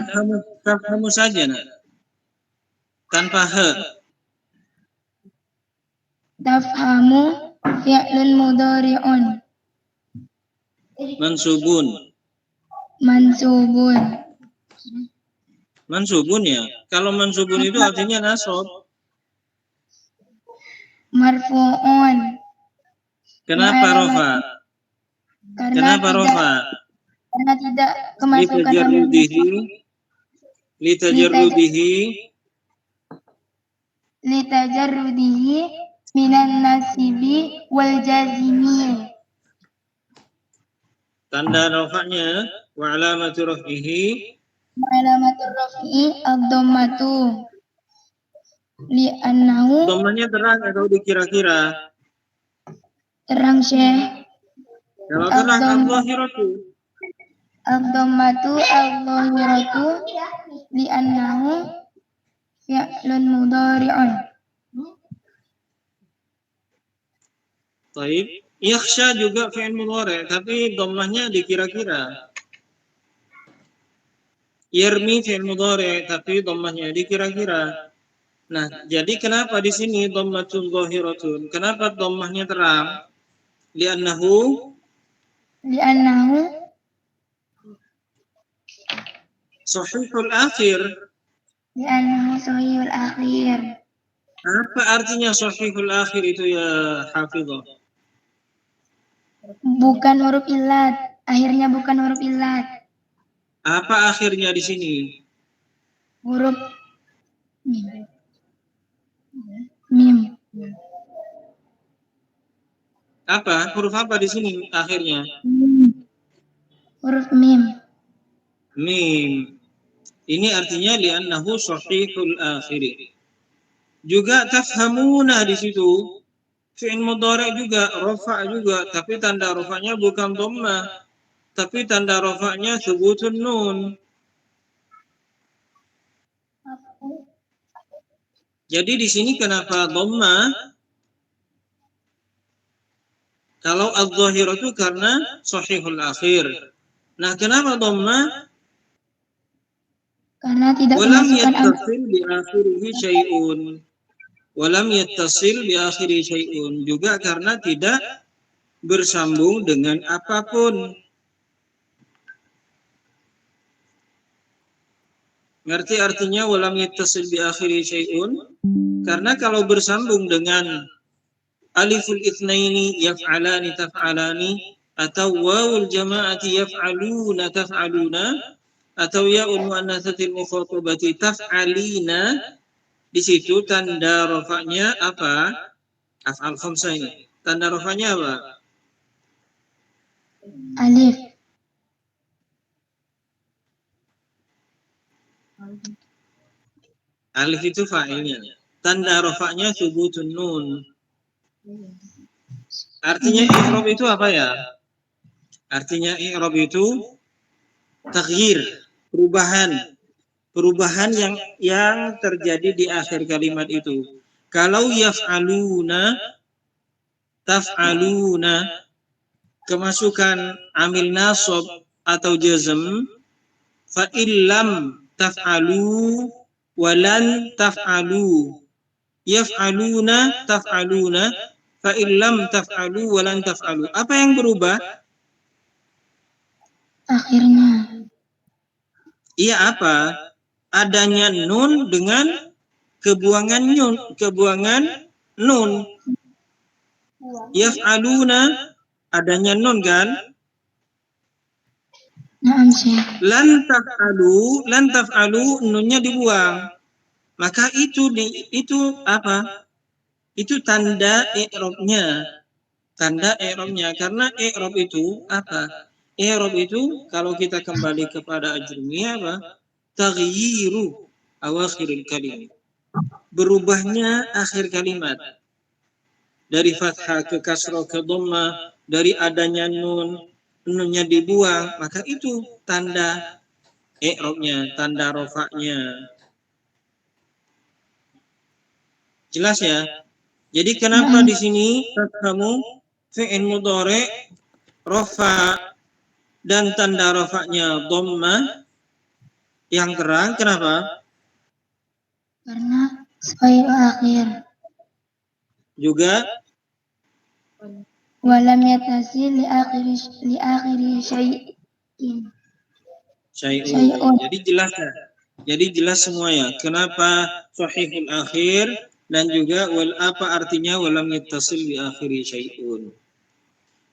Tafhamu saja nak. Tanpa he. tafhamu fi'lun mudhari'un Mansubun. mansubun Mansubun ya. Kalau mansubun itu artinya nasab. marfu'un Kenapa Wa rofa? karena Kenapa rofa? tidak kemasukan Litajarrudihi. Litajarrudihi. litajarrudihi minan nasibi wal jazimi. Tanda rofanya wa alamatu raf'ihi. Alamatur rafi'i ad-dhammatu li'annahu Dhammahnya terang atau dikira-kira? terang Syekh. Kalau terang adz-dzahiratu. Ad-dhammatu al-dhahiratu li'annahu fi'lun mudhari'un. Taib. Yakhsha juga fi'il mudhari', tapi dhammahnya dikira-kira. Yarmi fi'il mudhari', tapi dhammahnya dikira-kira. Nah, jadi kenapa di sini dhammatun zahiratun? Kenapa dhammahnya terang? Li'annahu Li'annahu sahihul akhir. li'annahu sahihul akhir. Apa artinya sahihul akhir itu ya hafizah? Bukan huruf illat, akhirnya bukan huruf illat. Apa akhirnya di sini? Huruf mim. Apa? Huruf apa di sini akhirnya? Huruf mim. Mim. Ini artinya li'annahu sahihul akhiri. Juga tafhamuna di situ. Fi'il mudhari juga, rafa juga, tapi tanda rafanya bukan dhammah, tapi tanda rafanya thubutun nun. Jadi di sini kenapa dhammah? Kalau adz-dzahirah itu karena sahihul akhir. Nah, kenapa dhammah? Karena tidak Walam memasukkan alif. yattasil bi akhirihi syai'un. Walam yattasil bi akhirihi syai'un. Juga karena tidak bersambung dengan apapun. Ngerti artinya walam yattasil bi akhirihi syai'un? Karena kalau bersambung dengan aliful itsnaini yaf'alani taf'alani atau wawul jama'ati yaf'aluna taf'aluna atau ya'ul muannatsatil mukhatabati taf'alina, di situ tanda rafa'nya apa? Af'al khamsah ini. Tanda rafa'nya apa? Alif. Alif itu fa'ilnya. Tanda rafa'nya thubutun nun. Artinya i'rab itu apa ya? Artinya i'rab itu taghyir, perubahan yang terjadi di akhir kalimat itu. Kalau yaf'aluna, taf'aluna, kemasukan amil nasab atau jazm, fa illam taf'alu walan taf'alu. Yaf'aluna taf'aluna fa illam taf'alu walan taf'alu. Apa yang berubah? Akhirnya. Iya apa? Adanya nun dengan kebuangan nun. Yaf'aluna adanya nun kan? Naam, Syekh. Lan taf'alu nunnya dibuang. Maka itu apa? Itu tanda i'rabnya. Tanda i'rabnya, karena i'rab itu apa? I'rab itu kalau kita kembali kepada ajrumiyah apa? Taghyiru awakhiril kalim. Berubahnya akhir kalimat. Dari fathah ke kasrah ke dhammah, dari adanya nunnya dibuang, maka itu tanda i'rabnya, tanda rafa'nya. Jelas ya? Jadi kenapa di sini kamu fi'il mudhari rafa dan tanda rafa'nya dhammah yang terang, kenapa? Karena sahih akhir. Juga Walam yatasil li akhiri syai'in. syai'un. Jadi jelas ya. Jadi jelas semua ya. Kenapa sahihul akhir dan juga apa artinya walam yattasil bi akhiri syai'un.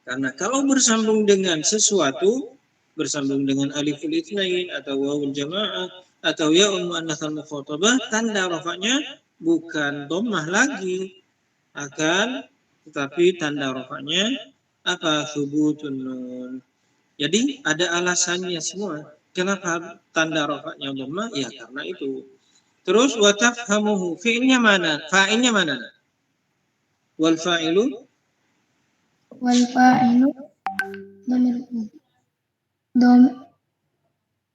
Karena kalau bersambung dengan sesuatu, bersambung dengan aliful itsnain atau wawul jamaah atau ya'ul muannatsul mukhatabah, tanda rafa'nya bukan dhammah lagi, akan tetapi tanda rafa'nya apa? Thubutun nun. Jadi ada alasannya semua. Kenapa tanda rafa'nya dhammah? Ya karena itu. Terus wa tafhamuhu, fi'ilnya mana? Fa'ilnya mana? Wal fa'ilu Wal fa'ilu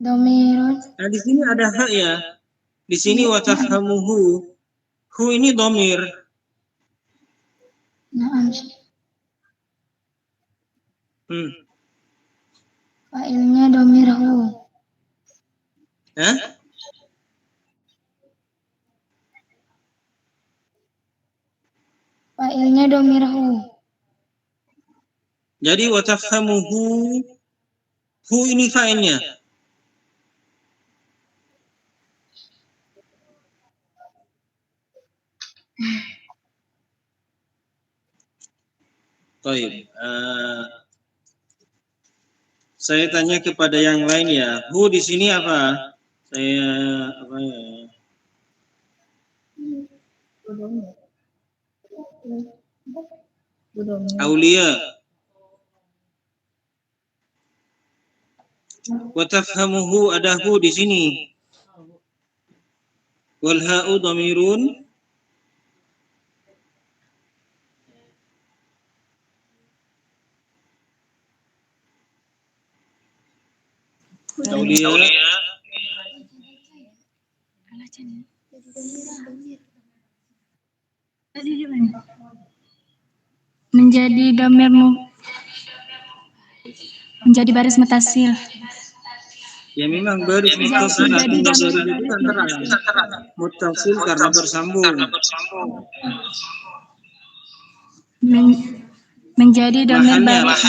domirun. Nah, di sini ada hak ya. Di sini wa tafhamuhu. Hu ini domir. Naam. Fa'ilnya domir hu. Hah? Fa'ilnya domir hu. Jadi wa tafhamuhu. Hu ini fa'ilnya. Baik. Saya tanya kepada yang lain ya. Hu di sini apa? Saya apa ya? Aulia. Wa tafhamuhu, ada hu di sini. Wal ha'u dhamirun Aulia. Menjadi domirmu, menjadi baris mutasil. Ya memang baris muttasil, artinya baris itu kan terang. Muttasil karena bersambung. Menjadi domir Mahalnya baris.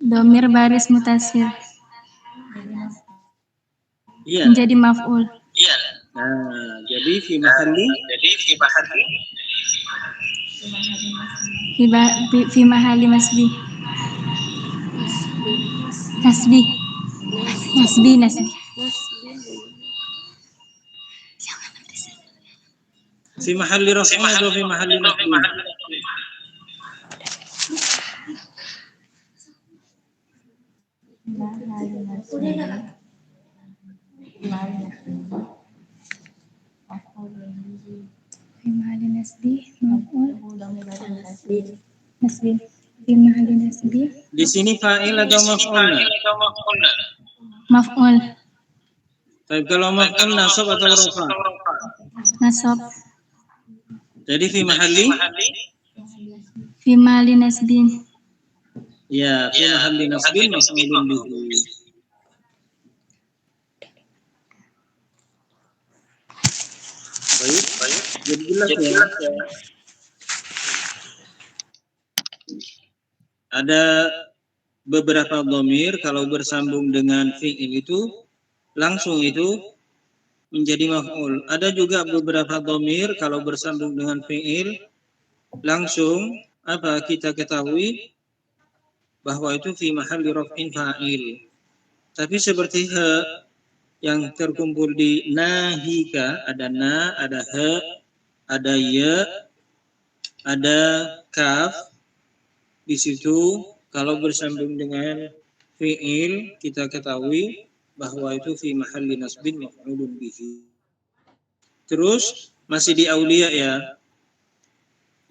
Domir baris mutasil. Iya. Menjadi maf'ul. Nah, jadi fi mahalli Fi mahalli nasbi. Nasbi. fi mahalli raf'in atau fi mahalli nasbin? Fi mahalli nasbi, maf'ul. Nasbi. Fi mahalli nasbi. Di sini fa'il atau maf'ul? Maf'ul. Tapi kalau maf'ul nasab atau rafa? Nasab. Jadi fi mahalli? Fi mahalli nasbin. Ya, fi mahalli nasbin maf'ulun bihi. Baik. Jadi jelas ya. Ada beberapa dhamir kalau bersambung dengan fi'il itu langsung itu menjadi maf'ul. Ada juga beberapa dhamir kalau bersambung dengan fi'il langsung kita ketahui bahwa itu fi mahalli raf'in fa'il. Tapi seperti yang terkumpul di nahika, ada na, ada he, ada ya, ada kaf. Di situ kalau bersambung dengan fi'il kita ketahui bahwa itu fi mahalli nasbin maf'ulun bihi. Terus masih di aulia ya.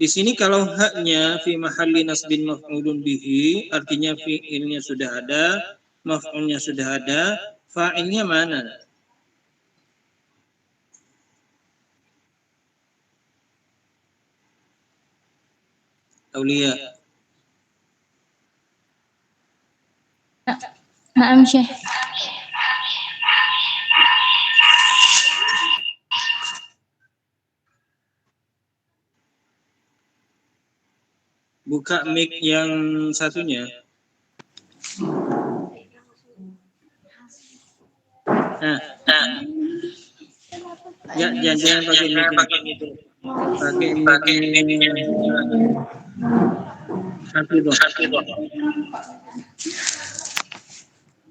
Di sini kalau haknya fi mahalli nasbin maf'ulun bihi, artinya fi'ilnya sudah ada, maf'ulnya sudah ada, fa'ilnya mana? Aulia. Na'am Syekh. Buka mic yang satunya. Nah. Ya, jangan pakai mic itu. Pakai mic satu dong.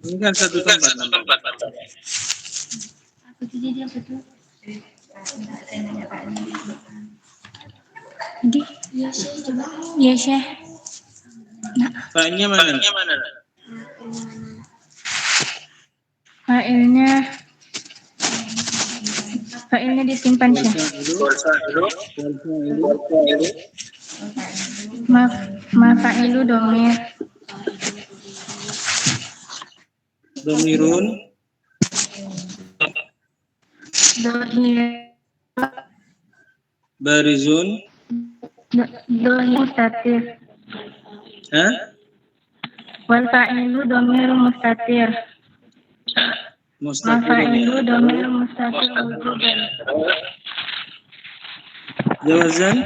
Ini kan satu tempat. Ya Syekh. Fa'ilnya mana? Fa'ilnya disimpan Syekh. Mafa'ilu domir. Domirun. Barizun. Dohir mustatir. Hah? Wal fa'ilu domir mustatir. Mafa'ilu domir mustatir wujuban. Jawazan.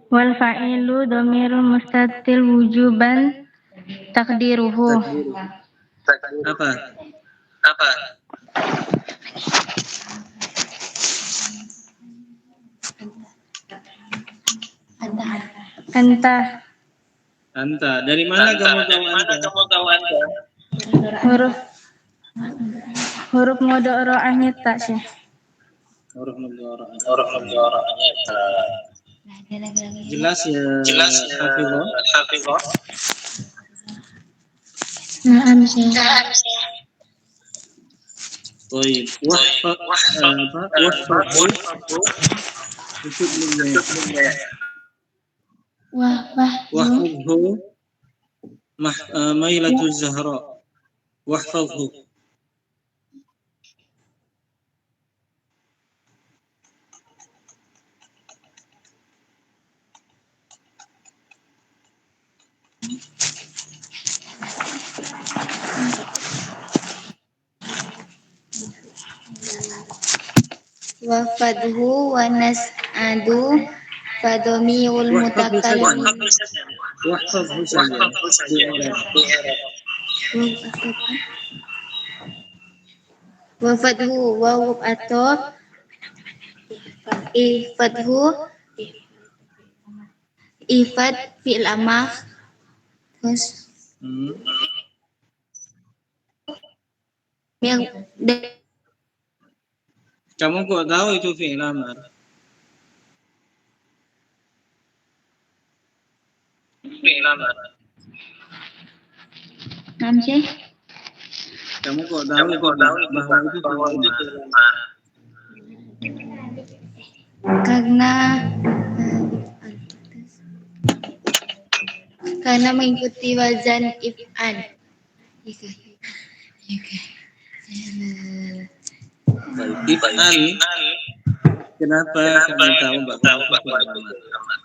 Wal fa'ilu domir mustatir wujuban takdiruhu. Apa? Anta. Dari mana kamu tahu anta? Huruf mudha'ra'ahnya tak Syekh. Orang-orangnya jelas ya, Hafizah. Na'am, Syekh. Baik, wahfadhu itu belum ya. Wahfadhu Mailatu Zahra. Wahfadhu. Wafadhu wa nas'adu fadomiul mutakallim. Wahfadhu saja. Wafadhu wawu atof ifadhu ifad fi'il amar terus yang Kamu kok tahu itu fi'il amar? Syekh, Kamu kok tahu bahwa itu fi'il amar? karena mengikuti wazan if'al. If'al. Kenapa kamu tahu bahwa itu fi'il amar?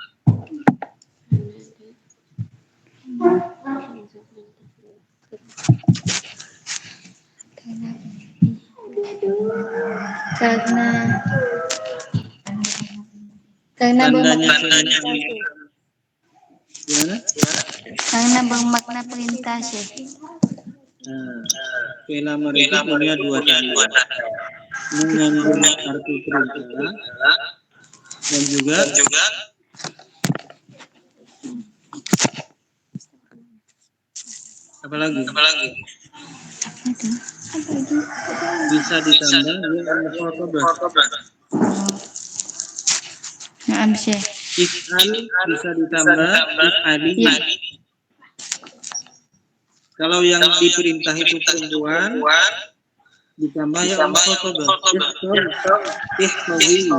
Karena bermakna perintah, Syekh. Fi'il amar itu punya dua tanda, mengandung arti perintah dan juga apalagi bisa ditambah dengan mukhatabah. Na'am, Syekh. If'al bisa ditambah if'ali. Kalau yang diperintah itu perempuan, ditambah yang mukhatabah. Ihfazi.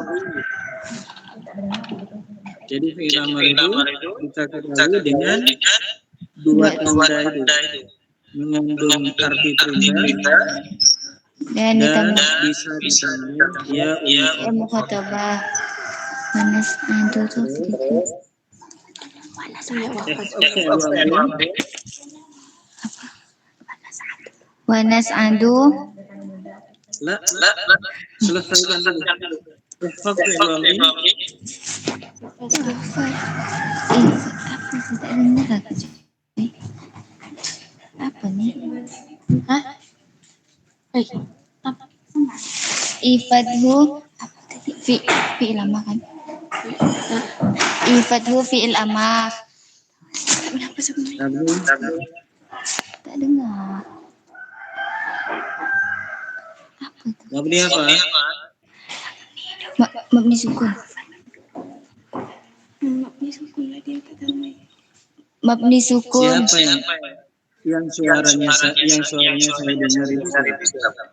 Jadi fi'il amar itu kita ketahui dengan dua tanda itu, mengandung arti perintah dan bisa ditambah ya Mukhatabah. Panas itu tuh sedikit. Wanas adu. La, selesaikan dulu. Ihfaz apa nih? Hah? Ifadhu fi'il amar kan? Ifadhu fi'il amar. Tak dengar. Apa itu? Mabni apa? Mabni sukun. Mabni sukun. Siapa yang suaranya saya dengar itu siapa?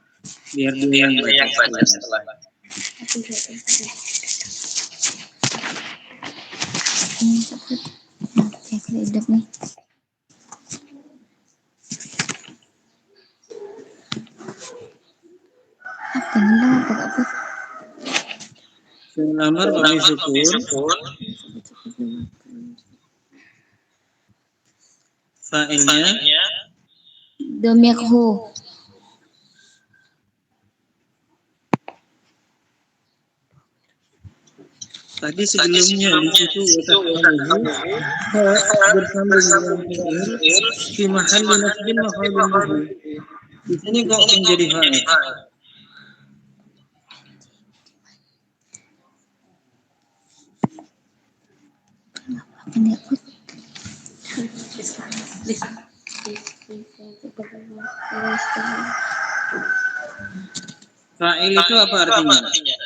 Biar dia yang baca setelah. Hidup nih. Apa nih apa? Fi'il amar mabni sukun. Fa'ilnya Dhamirhu. tadi sebelumnya di situ bersambung dengan fi'il fi mahalli nasbin maf'ulun bihi. Di sini kok menjadi fa'il? Fa'il itu apa artinya?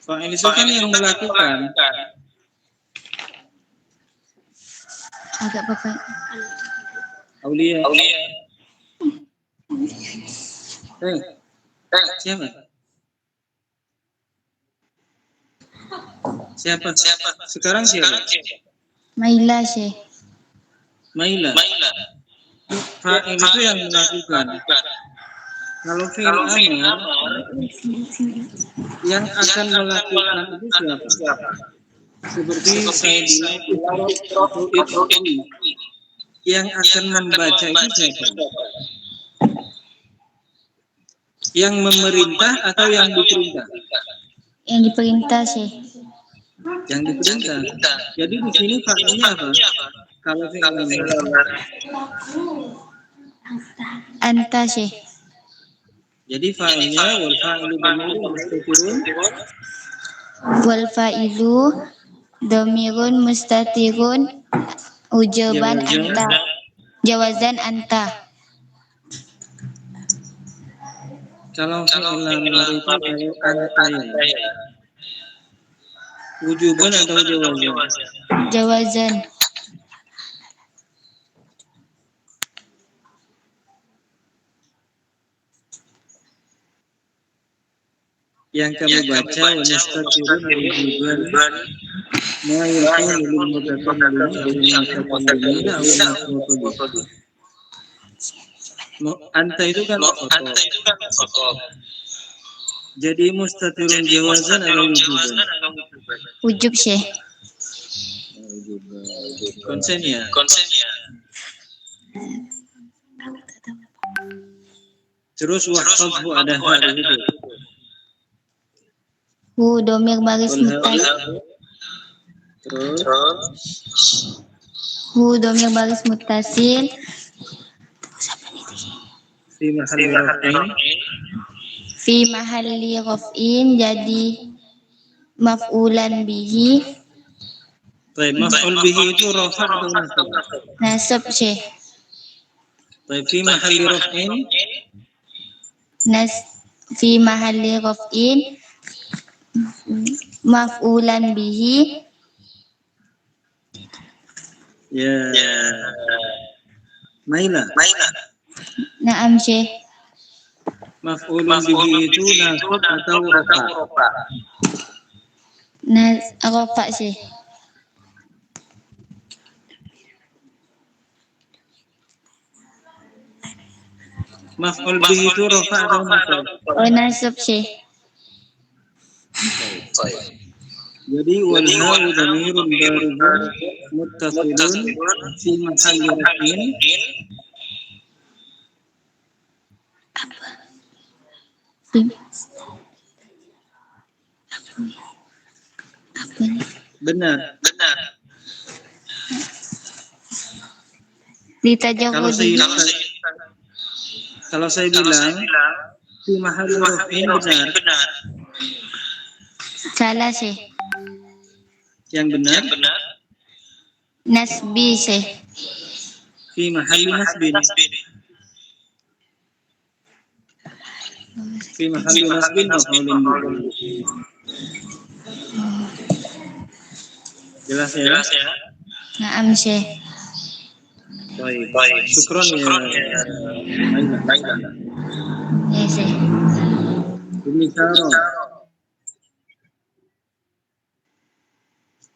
Fa'il itu kan yang melakukan. Agak bapak. Aulia. Siapa? Sekarang siapa? Maila Syekh. Maila. Fa'il itu yang melakukan. Kalau fi'il amr yang akan melakukan itu siapa? Seperti saya bilang ikra atau iqra'i. Yang akan membaca itu siapa? Yang memerintah atau yang diperintah? Yang diperintah Syekh. Yang diperintah. Jadi di sini fa'ilnya apa? Kalau fi'il amr. Anta Syekh. Jadi fa'ilnya wal fa'ilu dhamirun mustatirun. Wal fa'ilu dhamirun mustatirun ujaban anta. Jawazan anta. Kalau fi'il amr itu kalau anta ya. Wujuban atau jawazan? Jawazan. Yang kamu baca wa mustatirun wujuban ma yakunu lil mutakallimi aw mutakallimina aw maf'ul. Anta itu kan khotob. Jadi mustatirun jawazan atau wujuban? Wujub Syekh. Konsen ya. Terus wahfadhu ada hari itu. Hu domir baris muttasil. Terus Hu domir baris muttasil. fi mahalli raf'in. Fi mahalli raf'in jadi maf'ulan bihi. Baik, maf'ul bihi itu rafa' atau nasab? Nasab Syekh. Baik, fi mahalli raf'in. Fi mahalli raf'in maf'ulan bihi. Ya. Maila. Naam Syekh. Maf'ulun bihi itu nasab atau rafa'? Rafa' Syekh. Maf'ul bihi itu rafa' atau nasab? Oh nasab Syekh. Jadi wal ha'u dhamirun barizun muttasilun fi mahalli raf'in. Benar. Kalau saya bilang fi mahalli raf'in benar. Salah Syekh. Yang benar Nasbi Syekh. fi mahalli nasbin. Fi mahalli nasbin maf'ulun bihi. Jelas ya? Naam Syekh. Baik. Syukran ya. Ya Syekh. Misal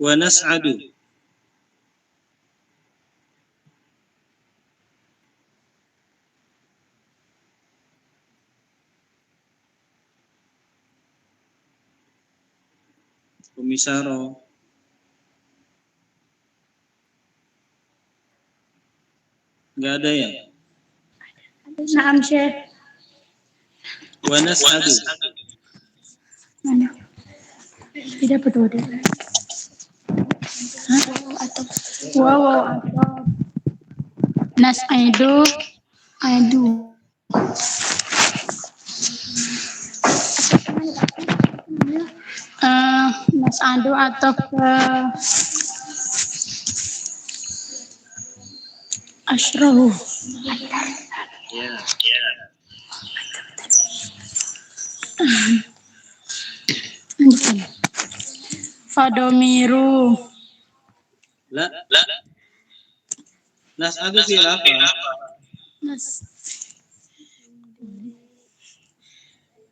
wa nas'adu. Misaro. Enggak ada ya? Naam Syekh. Wa nas'adu. Mana? Tidak betul deh. Wow. Nas'adu. Nas'adu atau ke Asyrahu. Ya. Fadomiru. La. Nas'adu fi'il apa?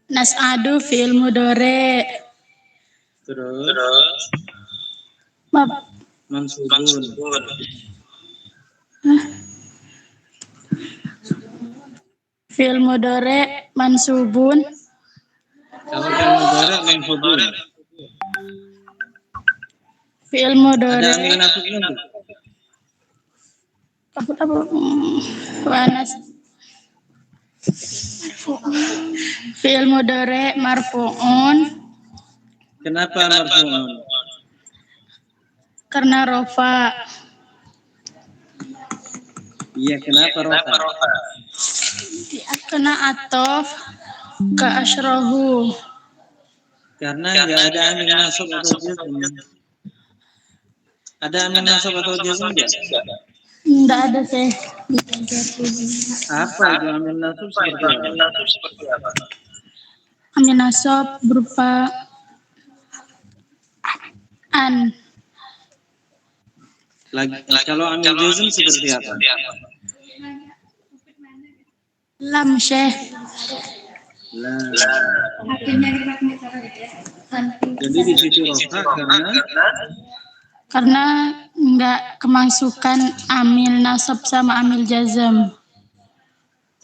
Nas'adu fi'il mudhari. Terus mansubun. Fi'il mudhari mansubun. Kalau fi'il mudhari mansubun. Fi'il mudhari. Ada amil nasibnya enggak? Wanas. Fi'il mudhari marfu'un. Kenapa marfu'un? Karena rofa. Iya, kenapa rofa? Kena atof ke asyrahu. Karena enggak ada amil nasab atau jazm. Ada amil nasab atau jazm enggak? Enggak ada sih. Apa itu amil nasab seperti apa? Amil nasab berupa an. Kalau amil jazm seperti apa? Lam syekh. Jadi di situ rofa karena enggak kemasukan amil nasab sama amil jazm.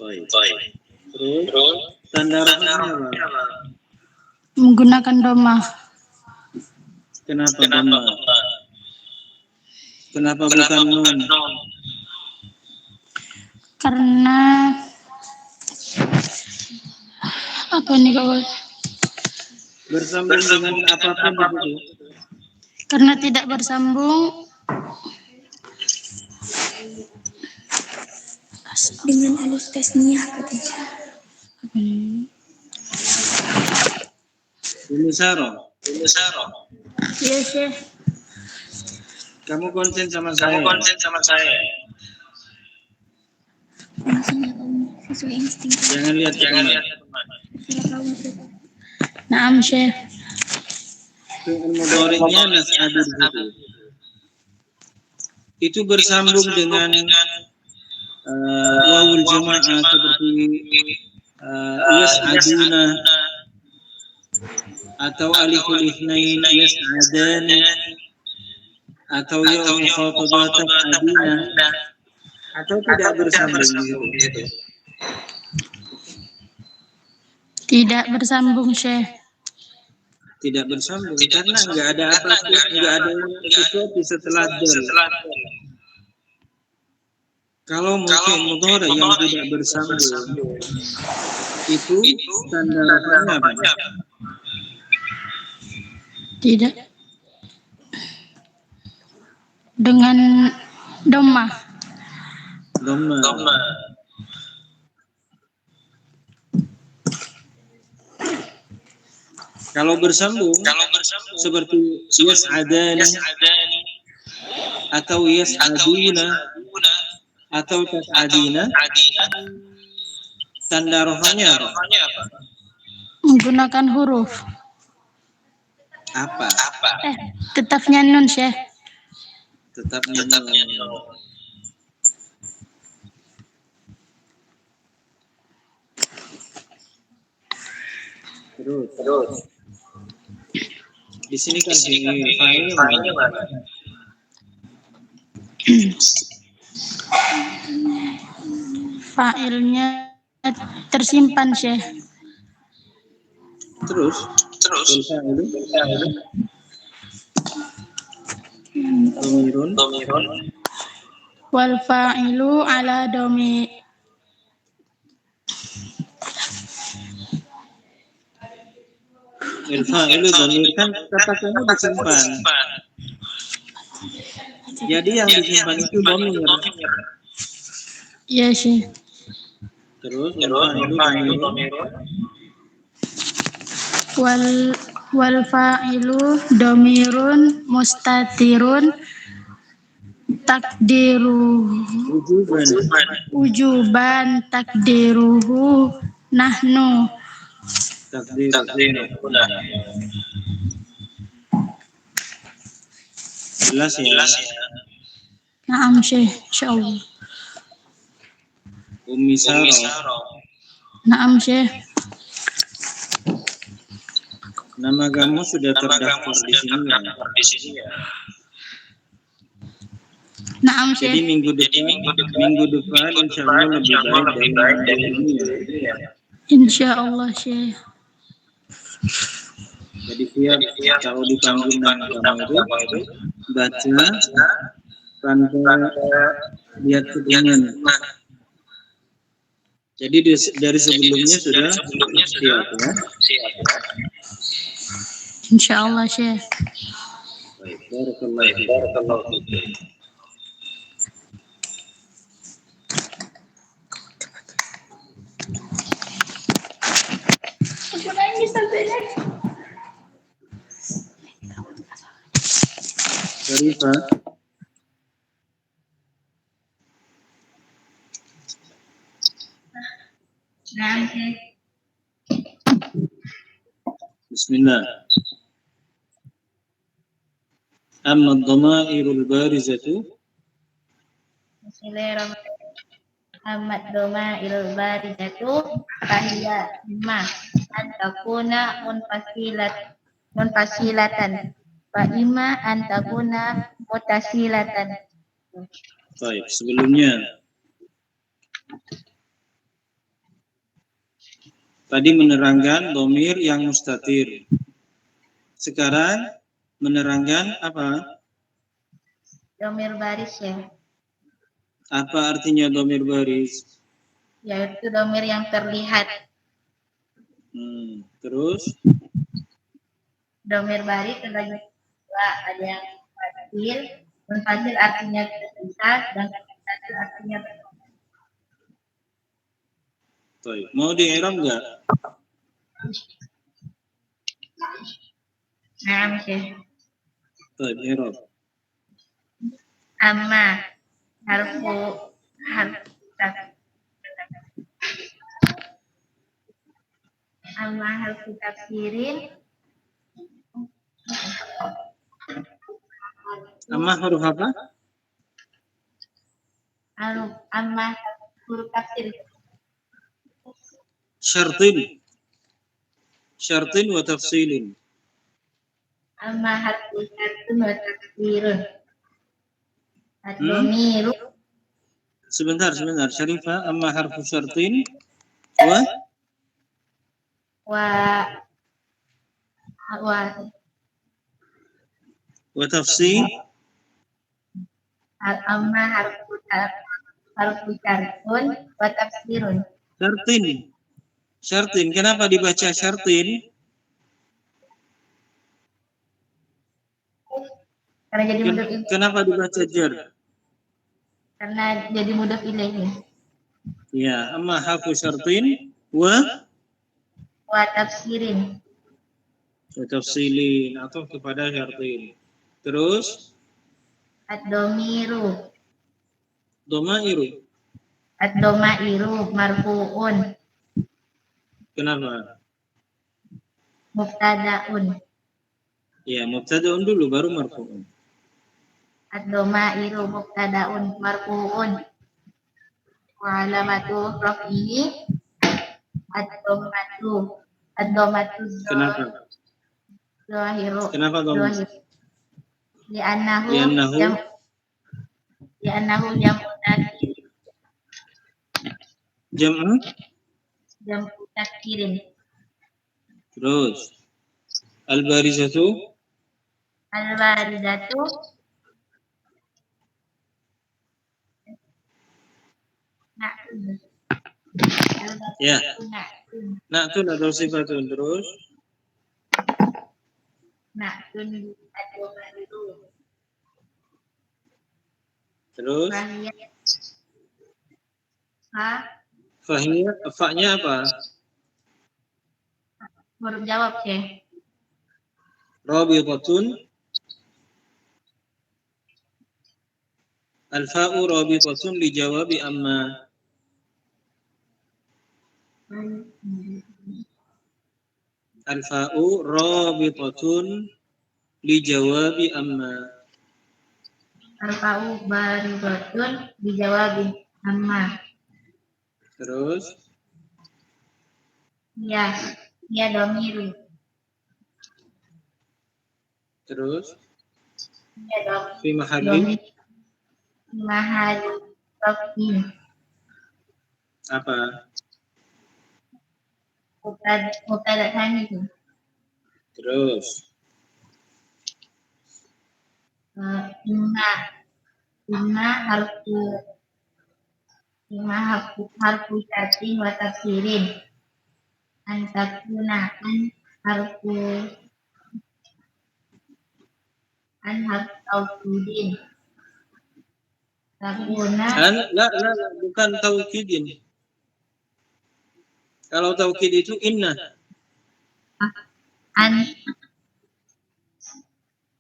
Terus tanda rofanya apa? Menggunakan domah. Kenapa domah? Kenapa bukan nun? Karena apa nih kau? Bersambung dengan apapun itu. Karena tidak bersambung Dengan alif tasniyah katanya. Umusaro. Iya sih. Kamu konsen sama saya. Sesuai insting. Jangan lihat teman. Naam syekh. Fi'il mudhari'nya nas'adu itu. Itu bersambung dengan wawul jamaah seperti yas'aduna atau aliful itsnain yas'adani atau ya'ul khatabah taf'adina atau tidak bersambung gitu. Tidak bersambung syekh. Tidak bersambung karena enggak ada sesuatu setelah dal. Kalau fi'il mudhari yang tidak bersambung itu tanda rafa'nya apa? Tidak. Dengan domah. Kalau bersambung seperti yas'adani atau yas'aduna atau tas'adina, tanda rafa'nya apa? Menggunakan huruf. Apa? Tetapnya nun syekh. Tetapnya nun. Terus. Di sini kan fa'ilnya mana? Fa'ilnya tersimpan syekh. Terus. Domirun. Wal fa'ilu ala domi. Fa'ilu domir kan kata kamu disimpan. Jadi yang disimpan itu domir. Iya syekh. Terus fa'ilu domirun. Wal fa'ilu domirun mustatirun takdiruhu ujuban takdiruhu nahnu. takdir huna. Jelas ya? Naam Syekh, insyaallah. Ummi Sarah. Naam Syekh. Nama kamu sudah terdaftar di sini ya? Naam Jadi Syekh. minggu depan insya Allah lebih baik dari minggu ini ya. Insyaallah Syekh. Jadi siap kalau dipanggil nama kamu itu baca tanpa lihat kedengan. Jadi dari sebelumnya sudah siap ya. Insyaallah Syekh. Baik, barakallahu fiik. Syarifah. Naam Syekh. Bismillah. Amma ad-dhamairul barizatu. Bismillahirrahmanirrahim. Ahmad doma ilal barizatu fahiya imma an takuna munfasilatan wa imma an takuna mutasilatan. Baik, sebelumnya tadi menerangkan dhamir yang mustatir. Sekarang menerangkan apa? Dhamir baris ya, Apa artinya dhamir baris? yaitu dhamir yang terlihat. Terus Dhamir baris terbagi dua, ada yang munfasil. Munfasil artinya terpisah dan mutasil artinya bersama. baik. Mau di-i'rab enggak? Naam Syekh. Baik, i'rab. Amma harfu amma harfu tafsirin. Amma huruf apa? Amma huruf tafsir. Syartin wa tafsilin. Amma harfu syartun wa tafsirun. Ad-dhamiru Sebentar. Syarifah, amma harfu syartin wa tafsil. Amma harfu syartun wa tafsirun. Syartin. Kenapa dibaca syartin? Karena jadi mudhof ilaih. Kenapa dibaca jar? Karena jadi mudhof ilaih. Ya, amma harfu syartin wa Tafsirin. tafsilin atau kepada syartin. Terus Ad-dhamiru dhamairu. marfu'un. Kenapa? Mubtada'un. Ya, mubtada'un dulu baru marfu'un. Ad-dhamairu mubtada'un marfu'un. Wa alamatu raf'ihi ad-dhammatu. Kenapa? Zahiru. Kenapa kamu? Li'annahu Jam'u. jam'u taksirin. Terus al-barizatu ya. Na'tun atau sifatun. Terus Na'tun ad-dhamairu. Terus Fahiyya fa-nya apa? huruf jawab Syekh. Rabitatun. Al-fa'u rabitatun li jawabi amma. Al-fa'u rabitatun li jawabi amma. Al-fa'u baridatun dijawabin amma. Terus Ya domiru. terus Ya fi mahalli domiru. Mahal rafin. apa? Mubtada tsani itu. Terus Inna harfu syatin wa tafsirin. Antakuna harfu harfu taukidin. Takuna la bukan taukidin. Kalau taukid itu inna. an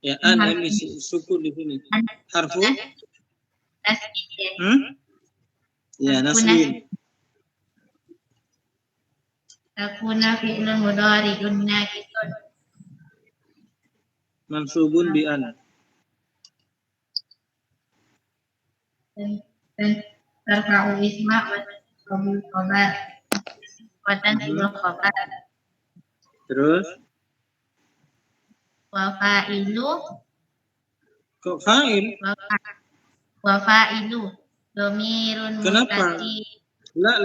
Ya ini sukun di sini. Harfu nasbin. Ya nasbin. Takuna fi'lun mudhari'un naqitun. Mansubun bi an. Dan tarfa'u isma wa qabul khabar. Wa tansibul khabar. Terus Wa fa'ilu kok fa'il? Wa fa'ilu domirun Kenapa? mustati. La.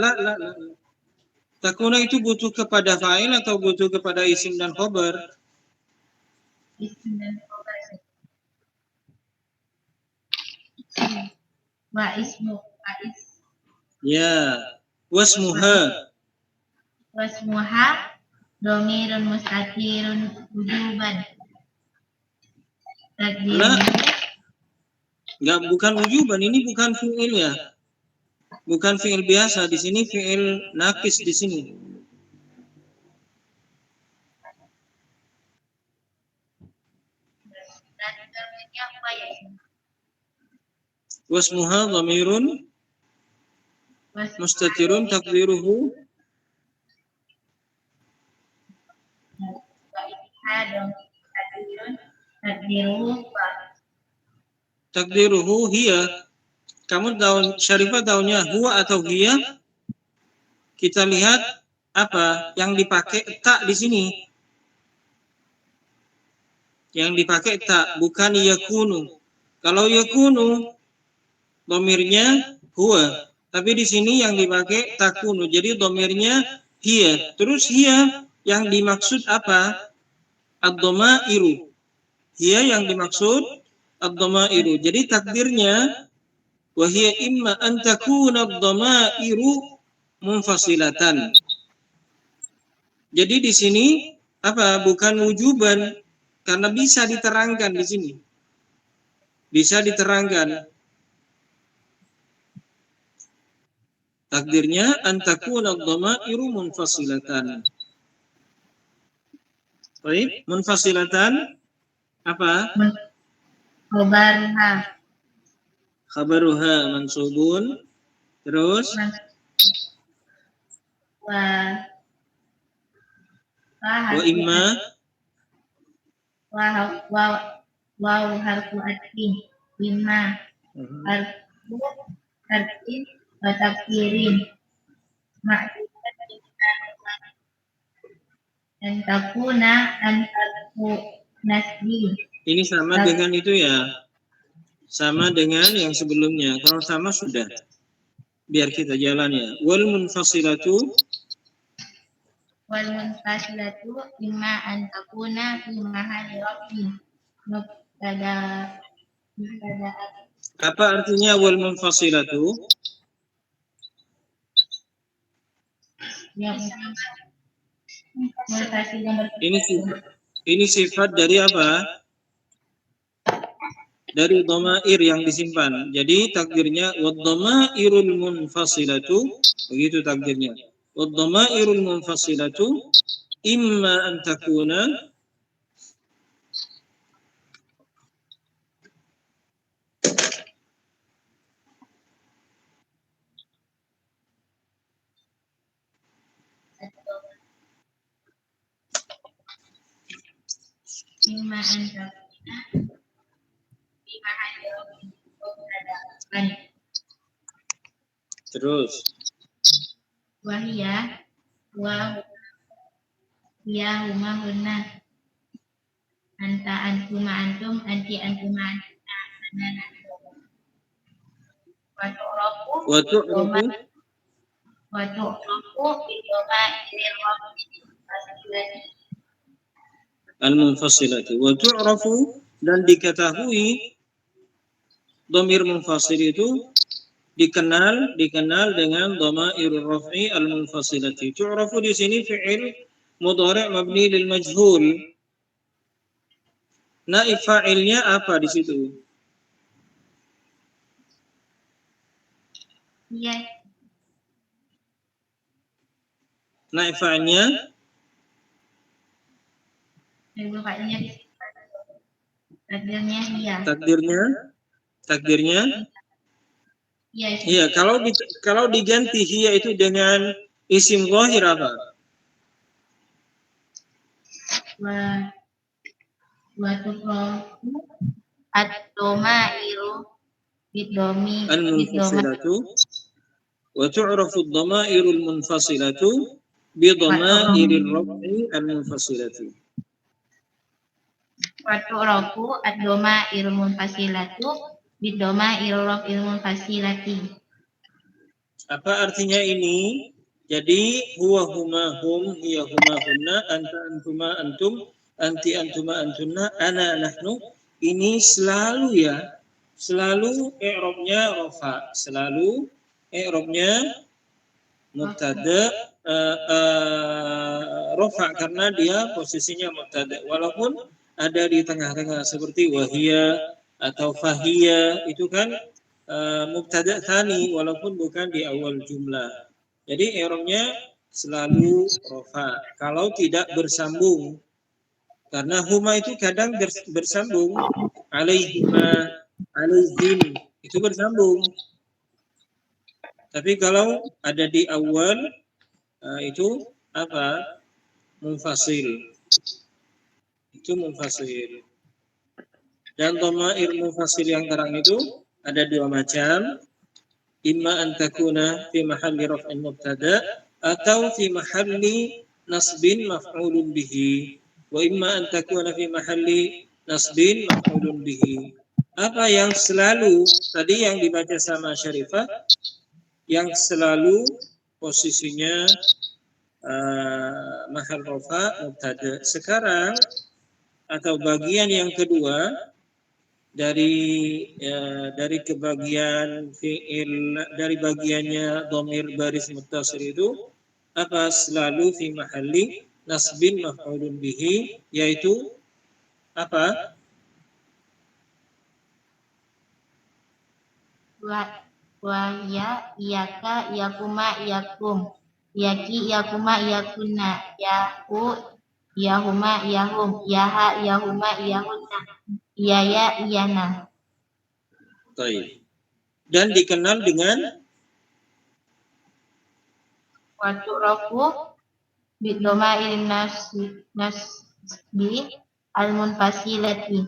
Takuna itu butuh kepada fa'il atau butuh kepada isim dan khabar? Isim dan khabar. Wa ismu Ya, wasmuha. wasmuha domirun mustatirun wujuban. La, bukan wujuban, ini bukan fi'il ya. Bukan fi'il biasa, di sini fi'il nakis di sini. Wasmuha dhamirun mustatirun takdiruhu takdiruhu hiya. Kamu tahu Syarifah tahunya huwa atau hiya? Kita lihat apa yang dipakai tak di sini. Yang dipakai tak, bukan yakunu. Kalau yakunu domirnya huwa, tapi di sini yang dipakai takunu. Jadi domirnya hiya. Terus hiya yang dimaksud apa? Ad-dhamairu. Hiya yang dimaksud ad-dhamairu. Jadi takdirnya wahia imma an takuna ad-dhamairu munfasilatan. Jadi di sini apa? Bukan wujuban, karena bisa diterangkan di sini. Bisa diterangkan. Takdirnya an takuna ad-dhamairu munfasilatan. Baik, munfasilatan apa? Khabaruha mansubun. Terus wa imma harfu atfin imma harfu atfin wa tafsirin dan takuna an harfu nasbi. Ini sama dengan itu ya. Sama dengan yang sebelumnya. Kalau sama sudah. Biar kita jalan ya. Wal munfasilatu imma an takuna fi mahalli rafin. Mubtada apa artinya wal munfasilatu? Ini sifat dari apa? Dari dhamair yang disimpan. Jadi takdirnya wad-dhamairul munfasilatu, begitu takdirnya. Wad-dhamairul munfasilatu imma an takuna Bima anta bima anta Terus. Wahia huma hunna anta antuma antum anti antuma antuna Watu'rafu al-munfasilati. Watu'rafu dan diketahui dhamir munfasil itu dikenal dengan dhamairur raf'i al-munfasilati. Tu'rafu di sini fi'il mudhari' mabni lil majhul. Naib fa'ilnya apa di situ? Iya. Naib fa'ilnya Takdirnya iya. Takdirnya Iya. iya. Kalau diganti hiya itu dengan isim zahir apa? Wa tuqrafu ad-dhamairu bid-dhami al-munfasilatu wa tu'rafu ad-dhamairu al-munfasilatu bi dhamairir raf'i al-munfasilati. Wa tuqrafu ad-dhamairu munfasilatu bid-dhamairi raf'il munfasilati. Apa artinya ini? Jadi huwa huma hum, hiya huma hunna, anta antuma antum, anti antuma antunna, ana nahnu. Ini selalu i'rabnya rafa, selalu i'rabnya mubtada rafa karena dia posisinya mubtada. Walaupun ada di tengah-tengah seperti wahia atau fahiya, itu kan mubtada tsani walaupun bukan di awal jumlah. Jadi i'rabnya selalu rafa kalau tidak bersambung. Karena huma itu kadang bersambung. Alaihima, alaihim itu bersambung. Tapi kalau ada di awal itu apa? Munfasil. Itu munfasil. Dan dhamair munfasil yang terang itu ada dua macam. Imma an takuna fi mahalli raf'in mubtada atau fi mahalli nasbin maf'ulun bihi. Wa imma an takuna fi mahalli nasbin maf'ulun bihi. Apa yang selalu tadi yang dibaca sama Syarifah, yang selalu posisinya mahal rafa mubtada. Sekarang atau bagian yang kedua dari kebagian fi'il, dari bagiannya dhamir baris muttasil itu apa? Selalu fi mahalli nasbin maf'ulun bihi, yaitu apa? Wahia iyaka iyakuma iyakum iyaki iyakuma iyakunna yahu iyahuma iyahum iyaha iyahuma iyahunna iyaya iyana. Baik. Dan dikenal dengan wa tu'rafu bid-dhamairi nasbi al-munfasilati.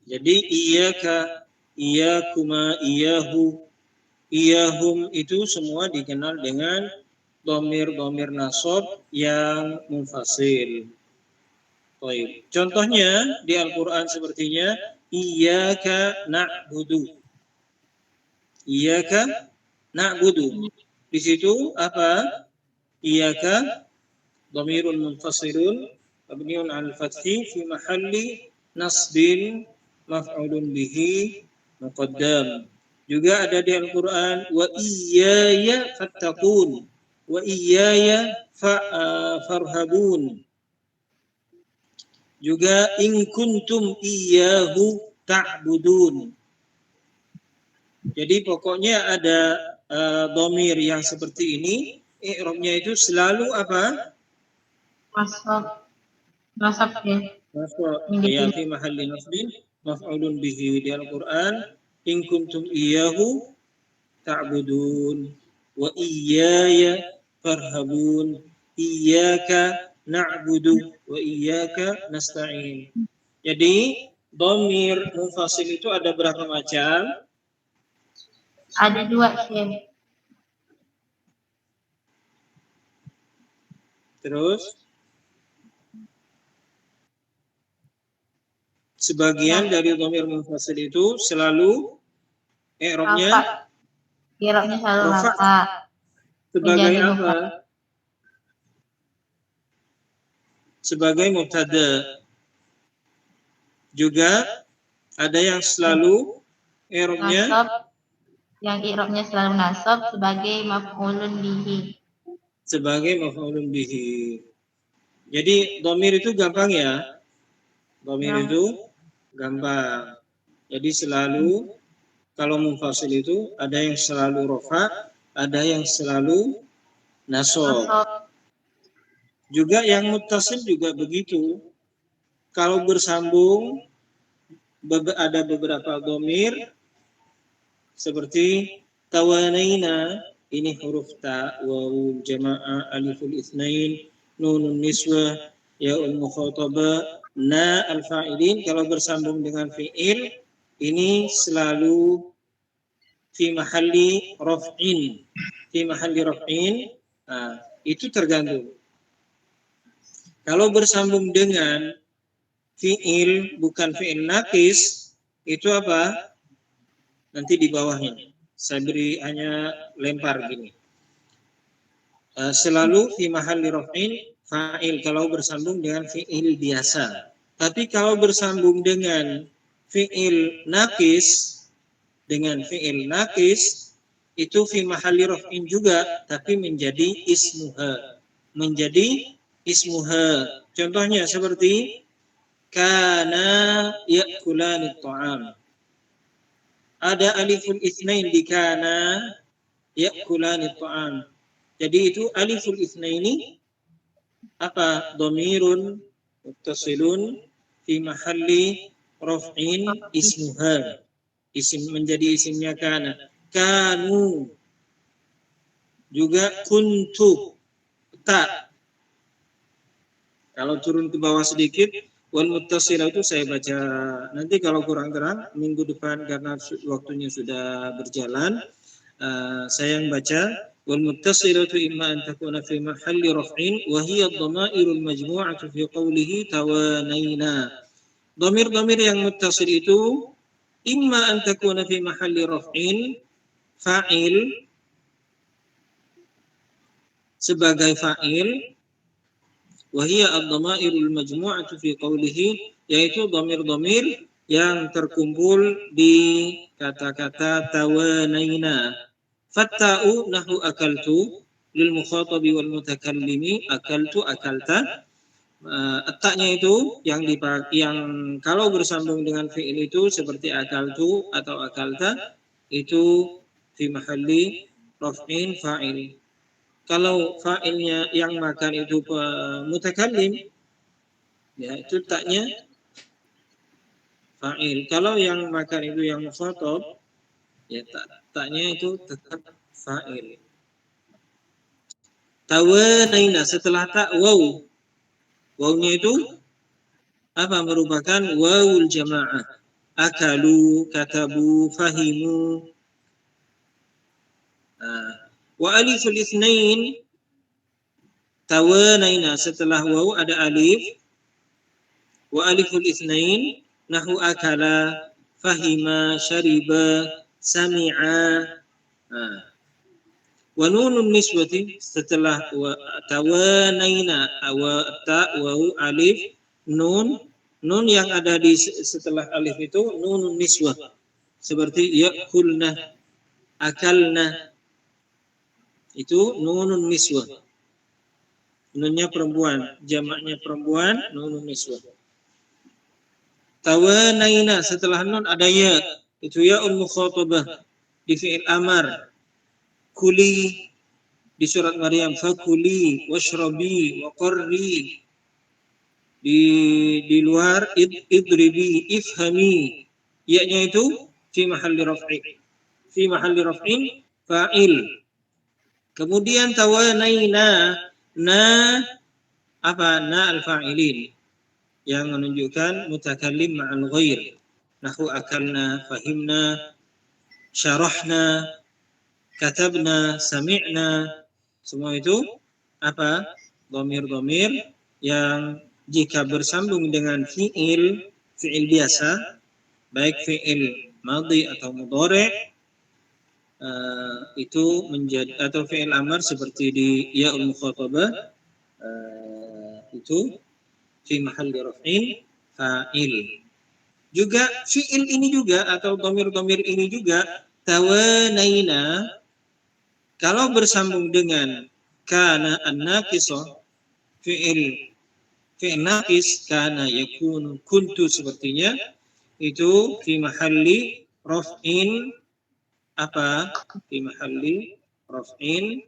Jadi iyaka, iyakuma, iyahu, iyahum itu semua dikenal dengan dhamir nasab yang munfasil. Baik. Contohnya di Al-Qur'an sepertinya iyyaka na'budu. Iyyaka na'budu. Di situ apa? Iyyaka dhamirun munfasilun mabniun 'alal fathi fi mahalli nasbin maf'ulun bihi muqaddam. Juga ada di Al-Qur'an wa iyyaya fattaqun wa iyyaya farhabun. Juga in kuntum iyyahu ta'budun. Jadi pokoknya ada dhamir yang seperti ini, i'rabnya itu selalu apa? Nasab ya. Ya fi mahalli nasbin maf'ulun bihi. Di Al-Qur'an in kuntum iyyahu ta'budun wa iyyaya farhabun iyyaka na'budu wa iyyaka nasta'in. Jadi dhamir munfasil itu ada berapa macam? Ada 2, Syekh. Terus sebagian dari dhamir munfasil itu selalu i'rabnya Rafa. I'rabnya selalu rafa. rafa. Sebagai Menjadi apa? Sebagai mubtada. Juga ada yang selalu i'rabnya nasab, yang i'rabnya selalu nasab sebagai maf'ulun bihi. Sebagai maf'ulun bihi. Jadi dhamir itu gampang ya. Dhamir itu gampang. Jadi selalu kalau munfasil itu ada yang selalu rafa, ada yang selalu nasab. Juga yang muttasil juga begitu. Kalau bersambung ada beberapa dhamir seperti tawanaina, ini huruf ta, wawul jamaah, aliful itsnain, nunun niswah, yaul mukhatabah, na al-fa'ilin. Kalau bersambung dengan fi'il ini selalu fi mahalli raf'in. Fi mahalli raf'in, itu tergantung. Kalau bersambung dengan fi'il bukan fi'il naqis, itu apa? Nanti di bawahnya. Saya beri hanya lempar gini. Selalu fi mahalli raf'in fa'il kalau bersambung dengan fi'il biasa. Tapi kalau bersambung dengan fi'il naqis, itu fi mahalli raf'in juga, tapi menjadi ismuha. Contohnya seperti kana ya'kulani ta'am. Ada aliful itsnain di kana ya'kulani ta'am. Jadi itu aliful itsnaini apa? Dhamirun muttasilun fi mahalli raf'in ismuha. Menjadi isimnya kana. Kanu. Juga kuntu. Ta. Kalau turun ke bawah sedikit, wal muttasil itu saya baca nanti kalau kurang terang minggu depan karena waktunya sudah berjalan, saya yang baca wal muttasilatu imma an takuna fi mahalli raf'in wa hiya ad-dhamairul majmu'atu fi qawlihi tawanaina. Dhamir-dhamir yang muttasil itu imma an takuna fi mahalli raf'in fa'il sebagai fa'il wa hiya ad-dhamairul majmu'atu fi qawlihi, yaitu dhamir-dhamir yang terkumpul di kata-kata tawanaina. Fatta'u nahu akaltu lil mukhatabi wal mutakallimi, akaltu akalta. At-ta'nya itu yang kalau bersambung dengan fi'il itu seperti akaltu atau akalta itu fi mahalli raf'in fa'il. Kalau fa'ilnya yang makan itu mutakallim, ya itu taknya fa'il. Kalau yang makan itu yang mukhatab, ya taknya itu tetap fa'il. Tawanaina, setelah tak waw. Wawnya itu apa? Merupakan wawul jamaah. Akalu, katabu, fahimu. Wa aliful itsnain tawanaina, setelah waw ada alif. Wa aliful itsnain nahu akala, fahima, syariba, sami'a. Wa nunun niswati, setelah tawanaina wa ta waw alif nun yang ada di setelah alif itu nunun niswah seperti ya'kulna, akalna, itu nunun niswah. Nunnya perempuan, jamaknya perempuan, nunun niswah. Tawanaina, setelah nun ada ya, itu ya'ul mukhatabah di fi'il amar. Kuli di surat Maryam, fakuli washrabi wa qarri. Di luar idribi, ifhami. Ya-nya itu fi mahalli raf'i. Fi mahalli raf'in fa'il. Kemudian tawanaina, na apa? Na al-fa'ilin. yang menunjukkan mutakallim ma'al ghair. Nahu akalna, fahimna, syarahna, katabna, sami'na. Semua itu apa? Dhamir-dhamir yang jika bersambung dengan fi'il biasa, baik fi'il madhi atau mudhari', itu menjadi, atau fi'il amar seperti di ya'ul mukhatabah, itu fi mahalli raf'in fa'il. Juga fi'il ini juga atau dhamir-dhamir ini juga tawanaina, kalau bersambung dengan kana an-naqisah, fi'il naqis, kana, yakunu, kuntu sepertinya, itu fi mahalli raf'in apa? Fi mahalli raf'in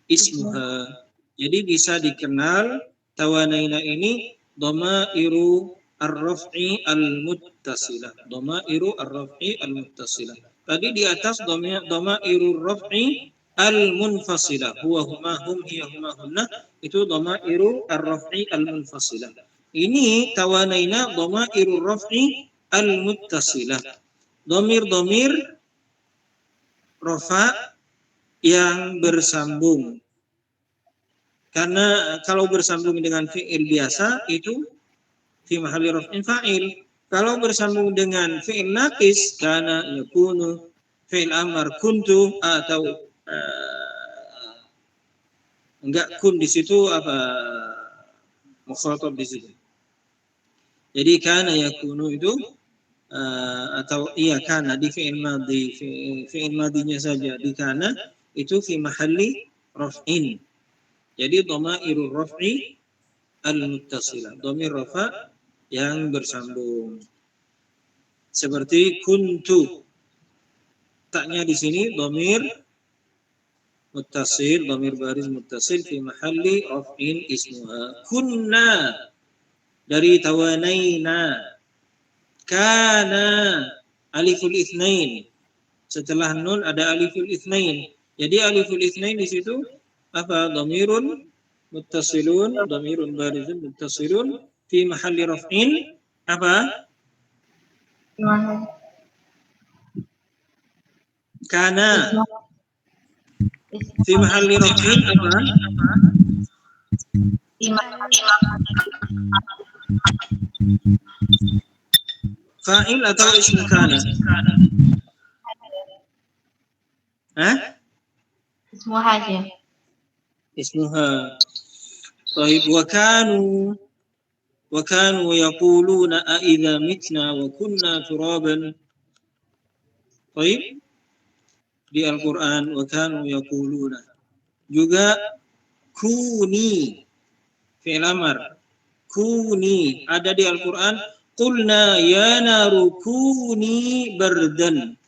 ismuha. Jadi bisa dikenal tawanaina ini dhamairu ar-raf'i al-muttasilah. Dhamairu ar-raf'i al-muttasilah. Tadi di atas dhamairu raf'i al-munfasilah. Huwa, huma, hum, hiya, huma, hunna. Itu dhamairu ar-raf'i al-munfasilah. Ini tawanaina dhamairu raf'i al-muttasilah. Dhamir-dhamir rafa yang bersambung. Karena kalau bersambung dengan fi'il biasa itu fi mahalli raf'in fa'il. Kalau bersambung dengan fi'il naqis, kana, yakunu, fi'il amar, kuntu, atau enggak, kun di situ apa? Mukhatab di situ. Jadi kana, yakunu itu atau iya kana di fi'il madhi, fi'il madhinya saja di kana itu fi mahalli raf'in. Jadi dhamairur raf'i al-muttasilah, dhamir rafa yang bersambung. Seperti kuntu, taknya di sini dhamir muttasil, dhamir baris muttasil fi mahalli raf'in ismuha. Kunna dari tawanaina. Kana aliful itsnain. Setelah nun ada aliful itsnain. Jadi aliful itsnain di situ apa? Dhamirun muttasilun, dhamirun barizun muttasilun fi mahalli raf'in apa? Kana fi mahalli raf'in apa? Fa'il atau ismu kana? Ismuha aja. Ismuha. Baik, wa kanu yaquluna a idza mitna wa kunna turaban. Baik. Di Al-Qur'an wa kanu yaquluna. Juga kuni fi'il amar. Kuni ada di Al-Qur'an. Qulna ya naru kuni bardan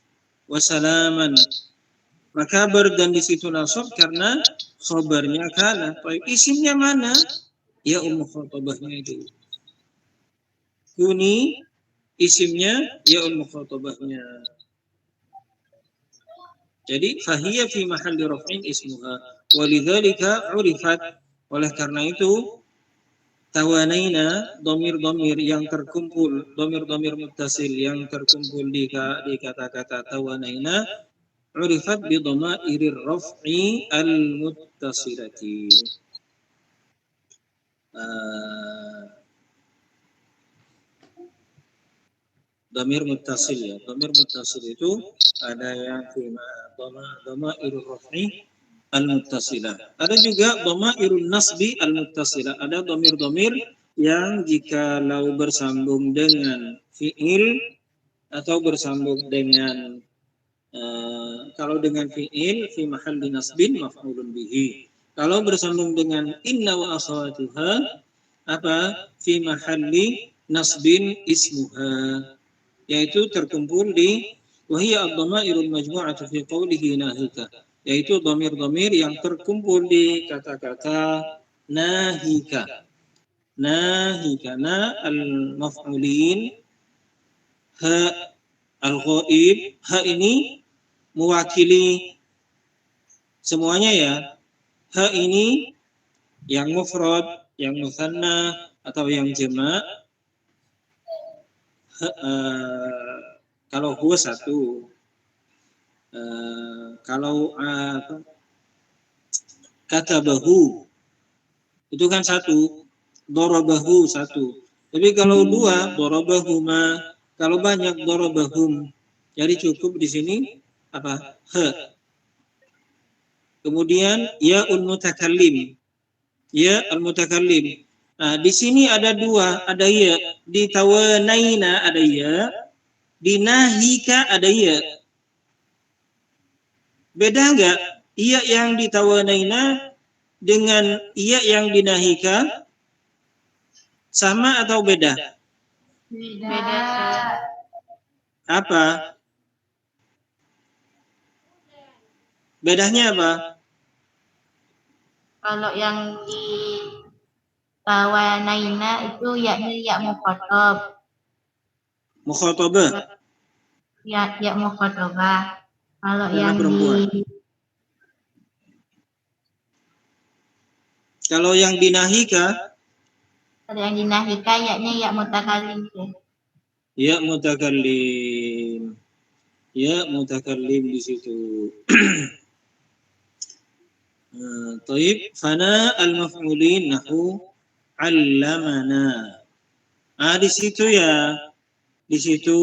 wa salaman. Maka bardan di situ nasab karena khabarnya kana. Baik, isimnya mana? Ya mukhatabahnya itu. Kuni isimnya ya mukhatabahnya. Jadi fahiya fi mahalli raf'in ismuha. Walidzalika urifat, oleh karena itu tawanaina, dhamir-dhamir yang terkumpul, dhamir-dhamir muttasil yang terkumpul di kata-kata tawanaina, urifat bi dhamairir raf'i al-muttasilati. Dhamir muttasil ya. Dhamir muttasil itu ada yang fi dhamairur raf'i al-muttasilah. Ada juga dhamairun nasbi al-muttasilah. Ada dhamir-dhamir yang jikalau bersambung dengan fi'il atau bersambung dengan kalau dengan fi'il fi mahalli nasbin maf'ulun bihi. Kalau bersambung dengan inna wa akhawatuha apa? Fi mahalli nasbin ismuha, yaitu terkumpul di wahiyya ad-dhamairul majmu'atu fi qawlihi nahika, yaitu dhamir-dhamir yang terkumpul di kata-kata nahika. Nahika, na al-maf'ulin, ha al-ghaib, ha ini mewakili semuanya ya. Ha ini yang mufrad, yang mutsanna atau yang jama', kalau huwa satu, kalau katabahu itu kan satu, dorobahu satu. Tapi kalau dua, dorobahuma. Kalau banyak, dorobahum. Jadi cukup di sini apa? Kemudian ya mutakallim. Ya al-mutakallim. Nah, di sini ada dua, ada ya. Di tawanaina ada ya, di nahika ada ya. Beda enggak? Iya yang di tawanaina dengan iya yang dinahika sama atau beda? Beda. Apa? Bedanya apa? Kalau yang di tawanaina itu yakni ya mukhatab. Mukhatabah. Ya mukhatabah. Kalau Karena yang perempuan. Kalau yang dinahika, yakni ya mutakallim. ya mutakallim. Ya mutakallim di situ. Taib, fana al-maf'ulin nahu 'allamana. Di situ ya, di situ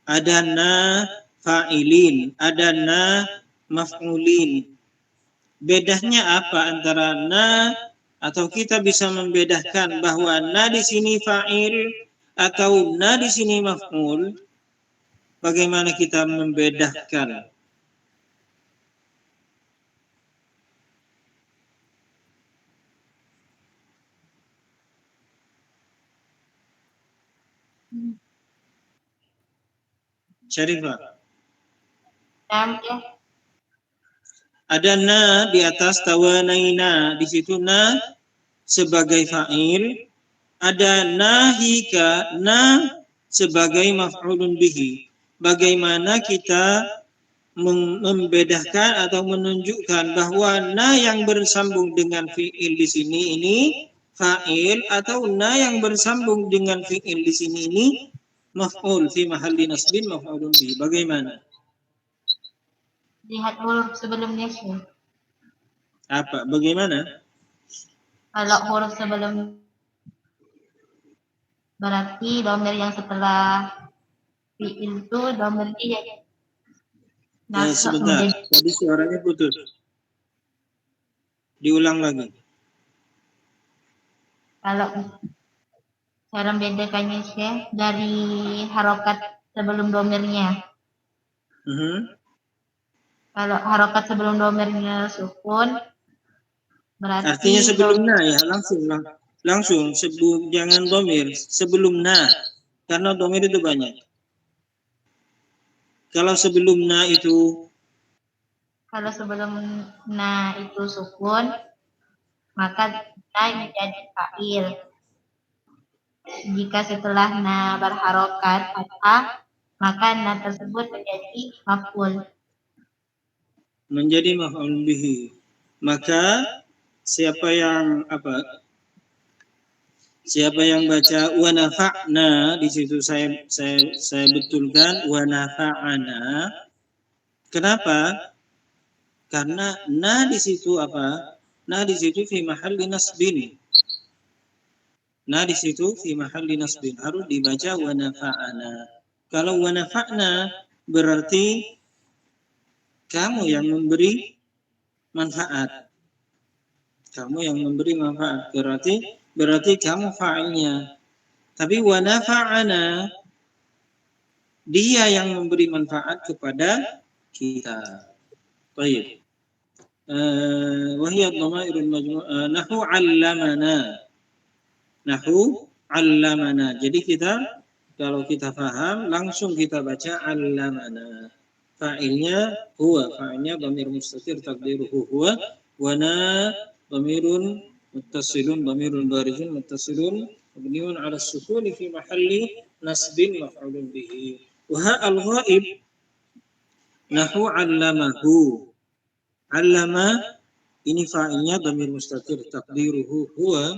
ada na fa'ilin, ada na maf'ulin. Bedanya apa antara na, atau kita bisa membedakan bahwa na di sini fa'il atau na di sini maf'ul? Bagaimana kita membedakan? Syarifah. Ada na di atas tawanaina, di situ na sebagai fa'il, ada nahika, na sebagai maf'ulun bihi. Bagaimana kita membedakan atau menunjukkan bahwa na yang bersambung dengan fi'il di sini ini fa'il, atau na yang bersambung dengan fi'il di sini ini maf'ul fi mahalli nasbin maf'ulun bihi. Bagaimana? Lihat huruf sebelumnya sih. Apa? Bagaimana? Kalau huruf sebelum berarti domir yang setelah fi'il itu domirnya ya nasab Sebentar, menjadi. tadi suaranya putus. Diulang lagi. Kalau cara membedakannya sih dari harokat sebelum domirnya. Kalau harokat sebelum domirnya sukun, berarti artinya sebelum na ya, langsung sebelum, jangan domir, sebelum na, karena domir itu banyak. Kalau sebelum na itu, kalau sebelum na itu sukun, maka na menjadi fa'il. Jika setelah na berharokat fathah, maka na tersebut menjadi maf'ul. menjadi maf'ul bihi. Maka siapa yang baca wa nafa'na, di situ saya betulkan wa nafa'ana. Kenapa? Karena na di situ apa? Na di situ fi mahalli nasbin. Na di situ fi mahalli nasbin, harus dibaca wa nafa'ana. Kalau wa nafa'na berarti kamu yang memberi manfaat. Kamu yang memberi manfaat, berarti kamu fa'ilnya. Tapi wa nafa'ana, dia yang memberi manfaat kepada kita. Baik. Wa hiya dhamairul majmu'ah nahu 'allamana. Nahu 'allamana. Jadi kita, kalau kita paham, langsung kita baca 'allamana. Fa'ilnya huwa, fa'ilnya dhamir mustatir taqdiruhu huwa, wa na dhamirun muttasilun, dhamirun barizun muttasilun mabniun 'ala as-sukun fi mahalli nasbin maf'ulun bihi. Wa al-ghaib nahu 'allamahu. 'Allama ini fa'ilnya dhamir mustatir taqdiruhu huwa,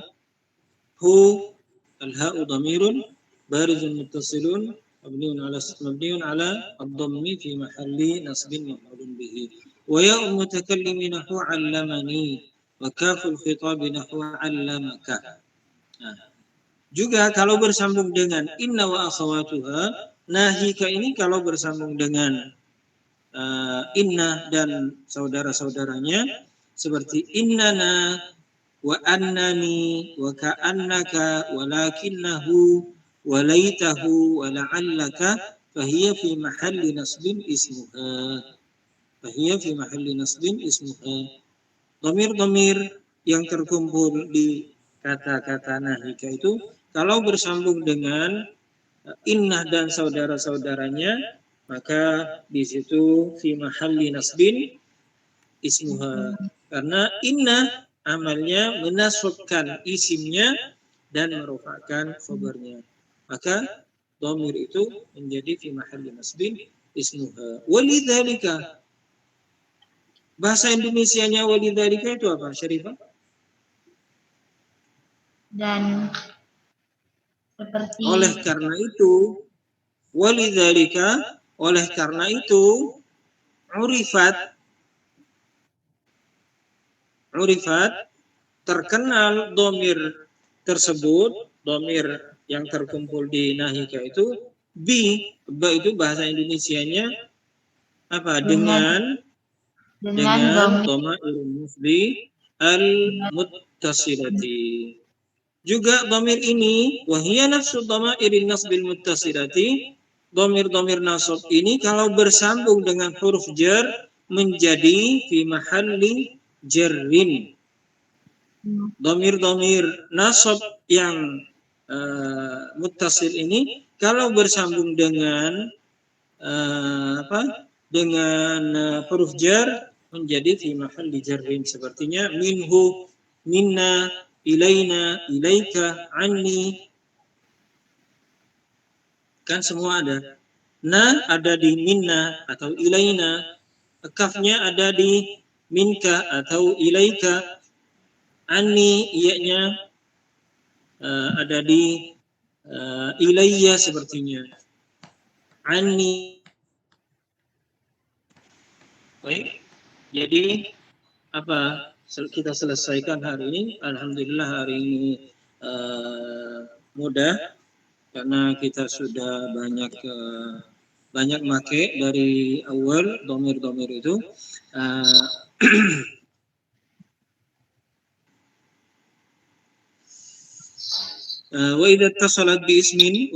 hu al-ha'u dhamirun barizun muttasilun mabniun ala ad-dhammi fi mahalli nasbin maf'ulun bihi. Wa ya'u mutakallimin nahu 'allamani wa kaful khitab nahu 'allamaka. Nah, juga kalau bersambung dengan inna wa akhawatuha, nahika ini kalau bersambung dengan inna dan saudara-saudaranya seperti innana wa annani wa ka'annaka walakinnahu walaitahu wa la'allaka fahiya fi mahalli nasbin ismuha. Fahiya fi mahalli nasbin ismuha. Dhamir-dhamir yang terkumpul di kata-kata nahika itu kalau bersambung dengan innah dan saudara-saudaranya, maka di situ fi mahalli nasbin ismuha. Karena inna amalnya menasabkan isimnya dan merupakan khabarnya. Maka dhamir itu menjadi fi mahalli nasbin ismuha. Walidzalika, bahasa Indonesianya walidzalika itu apa, Syarifah? Dan seperti Oleh karena itu, walidzalika, oleh karena itu, urifat terkenal dhamir tersebut, dhamir yang terkumpul di nahika itu ba itu bahasa Indonesianya apa? Dengan dhamairun musli al-muttasilati. Juga dhamir ini wahiyya nafsu dhamairin nasbil muttasilati, dhamir-dhamir nasab ini kalau bersambung dengan huruf jar menjadi fi mahalli jarrin. Dhamir-dhamir nasab yang muttasil ini kalau bersambung dengan dengan huruf jar menjadi fi mahalli jarrin, sepertinya minhu, minna, ilaina, ilaika, anni, kan semua ada. Na ada di minna atau ilaina, kafnya ada di minka atau ilaika, anni iya-nya ada di ilayya sepertinya, anni. Baik, jadi apa kita selesaikan hari ini? Alhamdulillah hari ini mudah karena kita sudah banyak make dari awal dhamir-dhamir itu. Wa idza tasalat bi ismin,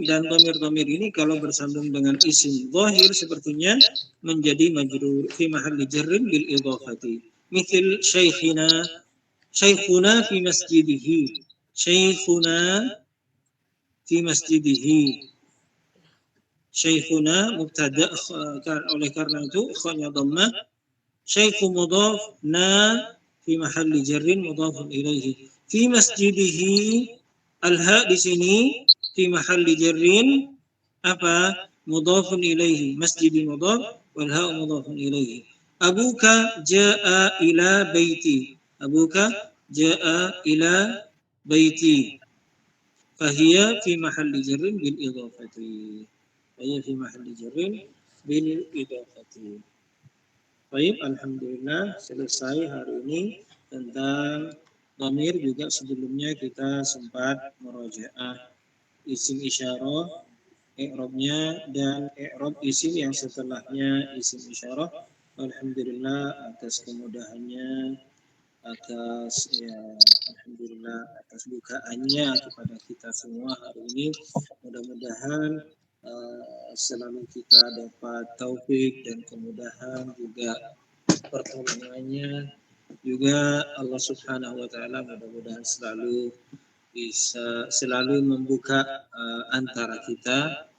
dan dhamir-dhamir ini kalau bersambung dengan isim zahir sepertinya menjadi majrur fi mahalli jarrin bil idhafati. Mithil shaykhuna fi masjidihi, shaykhuna fi masjidihi. Shaykhuna mubtada, oleh karena itu khanya dhammah, shaykhu mudhaf, na fi mahalli jarrin mudhafun ilaihi. Fi masjidihi, al-ha di sini fi mahalli jarrin apa? Mudhafun ilaihi. Masjidi mudhaf wal ha mudhafun ilaihi. Abuka jaa ila baiti. Abuka jaa ila baiti. Fahiya fi mahalli jarrin bil idhafati. Fahiya fi mahalli jarrin bil idhafati. Baik, alhamdulillah selesai hari ini tentang dhamir. Juga sebelumnya kita sempat murajaah isim isyarah, i'rabnya, dan i'rab isim yang setelahnya isim isyarah. Alhamdulillah atas kemudahannya, alhamdulillah atas bukaannya kepada kita semua hari ini. Mudah-mudahan selalu kita dapat taufik dan kemudahan, juga pertolongannya. Juga Allah Subhanahu wa taala mudah-mudahan selalu membuka antara kita,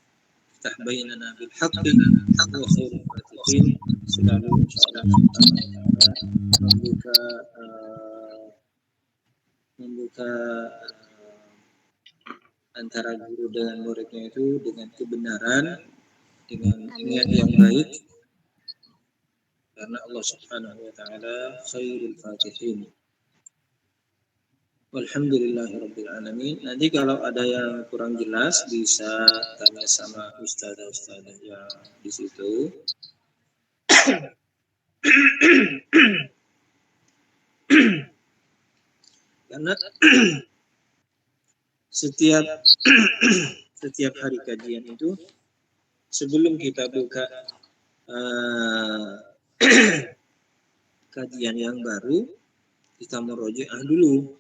iftah bainana bil haqqi wa khairul fatihin. Selalu insyaallah membuka antara guru dengan muridnya itu dengan kebenaran, dengan niat yang baik, karena Allah Subhanahu wa taala khairul fatihin. Walhamdulillahirabbil alamin. Nanti kalau ada yang kurang jelas bisa tanya sama ustazah yang di situ. Karena setiap hari kajian itu sebelum kita buka kajian yang baru, kita murojaah dulu.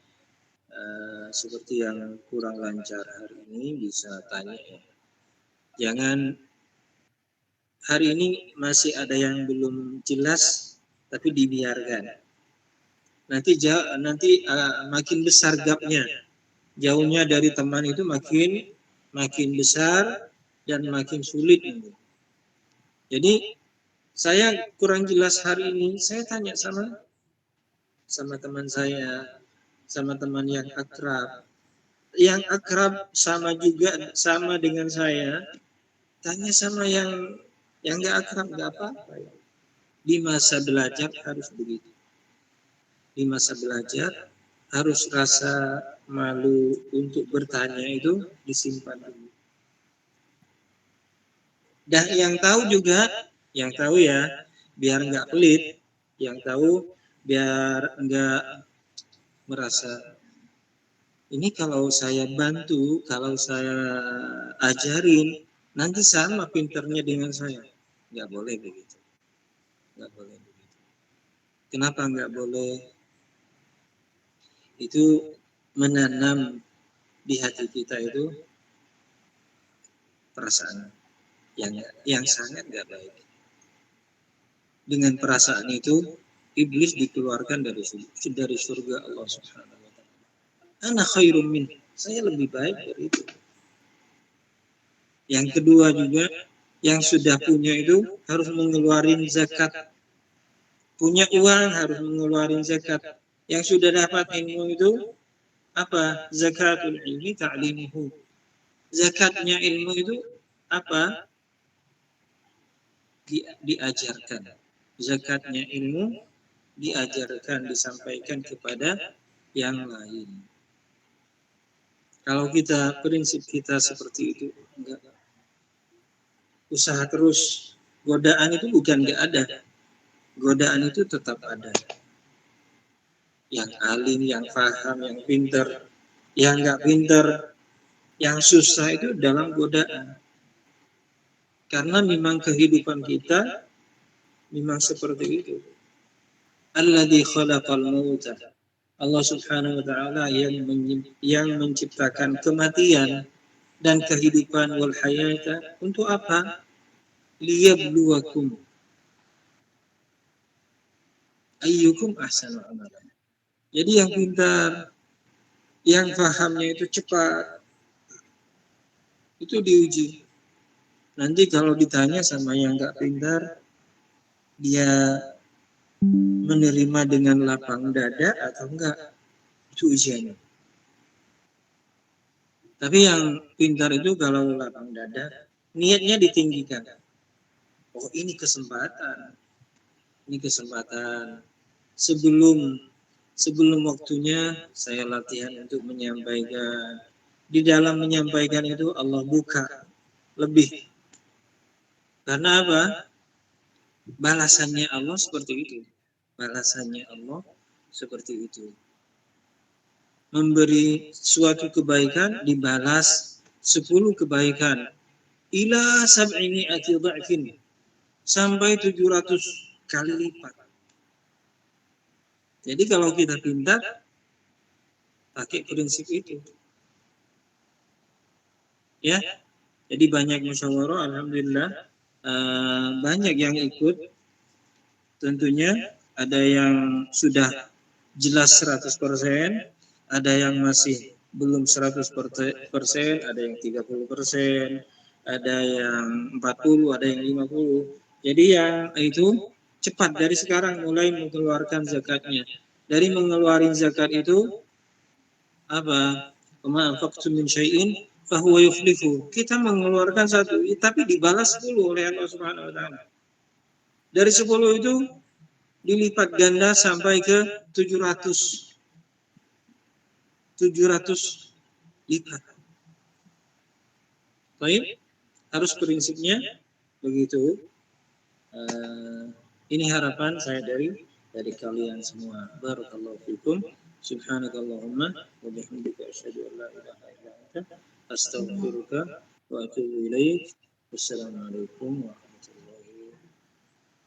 Seperti yang kurang lancar hari ini bisa tanya ya. Jangan hari ini masih ada yang belum jelas tapi dibiarkan. Nanti makin besar gapnya. Jauhnya dari teman itu makin besar dan makin sulit. Jadi saya kurang jelas hari ini, saya tanya sama teman saya, sama teman yang akrab. Yang akrab sama dengan saya, tanya sama yang nggak akrab nggak apa-apa. Di masa belajar harus begitu. Di masa belajar harus rasa malu untuk bertanya itu disimpan dulu. Dan yang tahu ya, biar nggak pelit, yang tahu biar nggak merasa ini kalau saya bantu, kalau saya ajarin, nanti sama pinternya dengan saya. Nggak boleh begitu. Nggak boleh begitu. Kenapa nggak boleh? Itu menanam di hati kita itu perasaan yang sangat nggak baik. Dengan perasaan itu, iblis dikeluarkan dari surga Allah Subhanahu wa taala. Ana khairum min. Saya lebih baik dari itu. Yang kedua juga, yang sudah punya itu harus mengeluarkan zakat. Punya uang harus mengeluarkan zakat. Yang sudah dapat ilmu itu apa? Zakatul ilmi ta'limuhu. Zakatnya ilmu itu apa? Diajarkan. Zakatnya ilmu diajarkan, disampaikan kepada yang lain. Kalau prinsip kita seperti itu, enggak. Usaha terus. Godaan itu bukan enggak ada. Godaan itu tetap ada. Yang alim, yang paham, yang pintar, yang enggak pintar, yang susah itu dalam godaan. Karena memang kehidupan kita memang seperti itu. Alladzi khalaqal mauta. Allah Subhanahu wa taala yang menciptakan kematian dan kehidupan wal hayata untuk apa? Liyabluwakum ayyukum ahsanu amalan. Jadi yang pintar, yang pahamnya itu cepat, itu diuji. Nanti kalau ditanya sama yang enggak pintar, dia menerima dengan lapang dada atau enggak, itu ujiannya. Tapi yang pintar itu kalau lapang dada, niatnya ditinggikan. Oh ini kesempatan. Ini kesempatan. Sebelum waktunya saya latihan untuk menyampaikan. Di dalam menyampaikan itu Allah buka lebih. Karena apa? Balasannya Allah seperti itu. Balasannya Allah seperti itu. Memberi suatu kebaikan dibalas 10 kebaikan. Ila sab'ini ati dha'fin. Sampai 700 kali lipat. Jadi kalau kita pintar, pakai prinsip itu. Ya, jadi banyak musyawarah, alhamdulillah. Banyak yang ikut. Tentunya ada yang sudah jelas 100%, ada yang masih belum 100%, ada yang 30%, ada yang 40, ada yang 50. Jadi yang itu cepat dari sekarang mulai mengeluarkan zakatnya. Dari mengeluarkan zakat itu apa? Wa anfaqtum min syai'in fahuwa yukhlifu. Kita mengeluarkan satu, tapi dibalas 10 oleh Allah Subhanahu wa taala. Dari 10 itu dilipat ganda sampai ke 700. 700 lipat. Baik, harus prinsipnya begitu. Ini harapan saya dari kalian semua. Barakallahu fikum. Subhanakallahumma wa bihamdika asyhadu an la ilaha illa anta astaghfiruka wa atubu ilaik. Wassalamualaikum warahmatullahi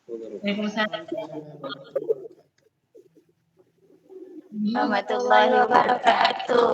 wabarakatuh. Waalaikumsalam. Warahmatullahi wabarakatuh. Warahmatullahi wabarakatuh.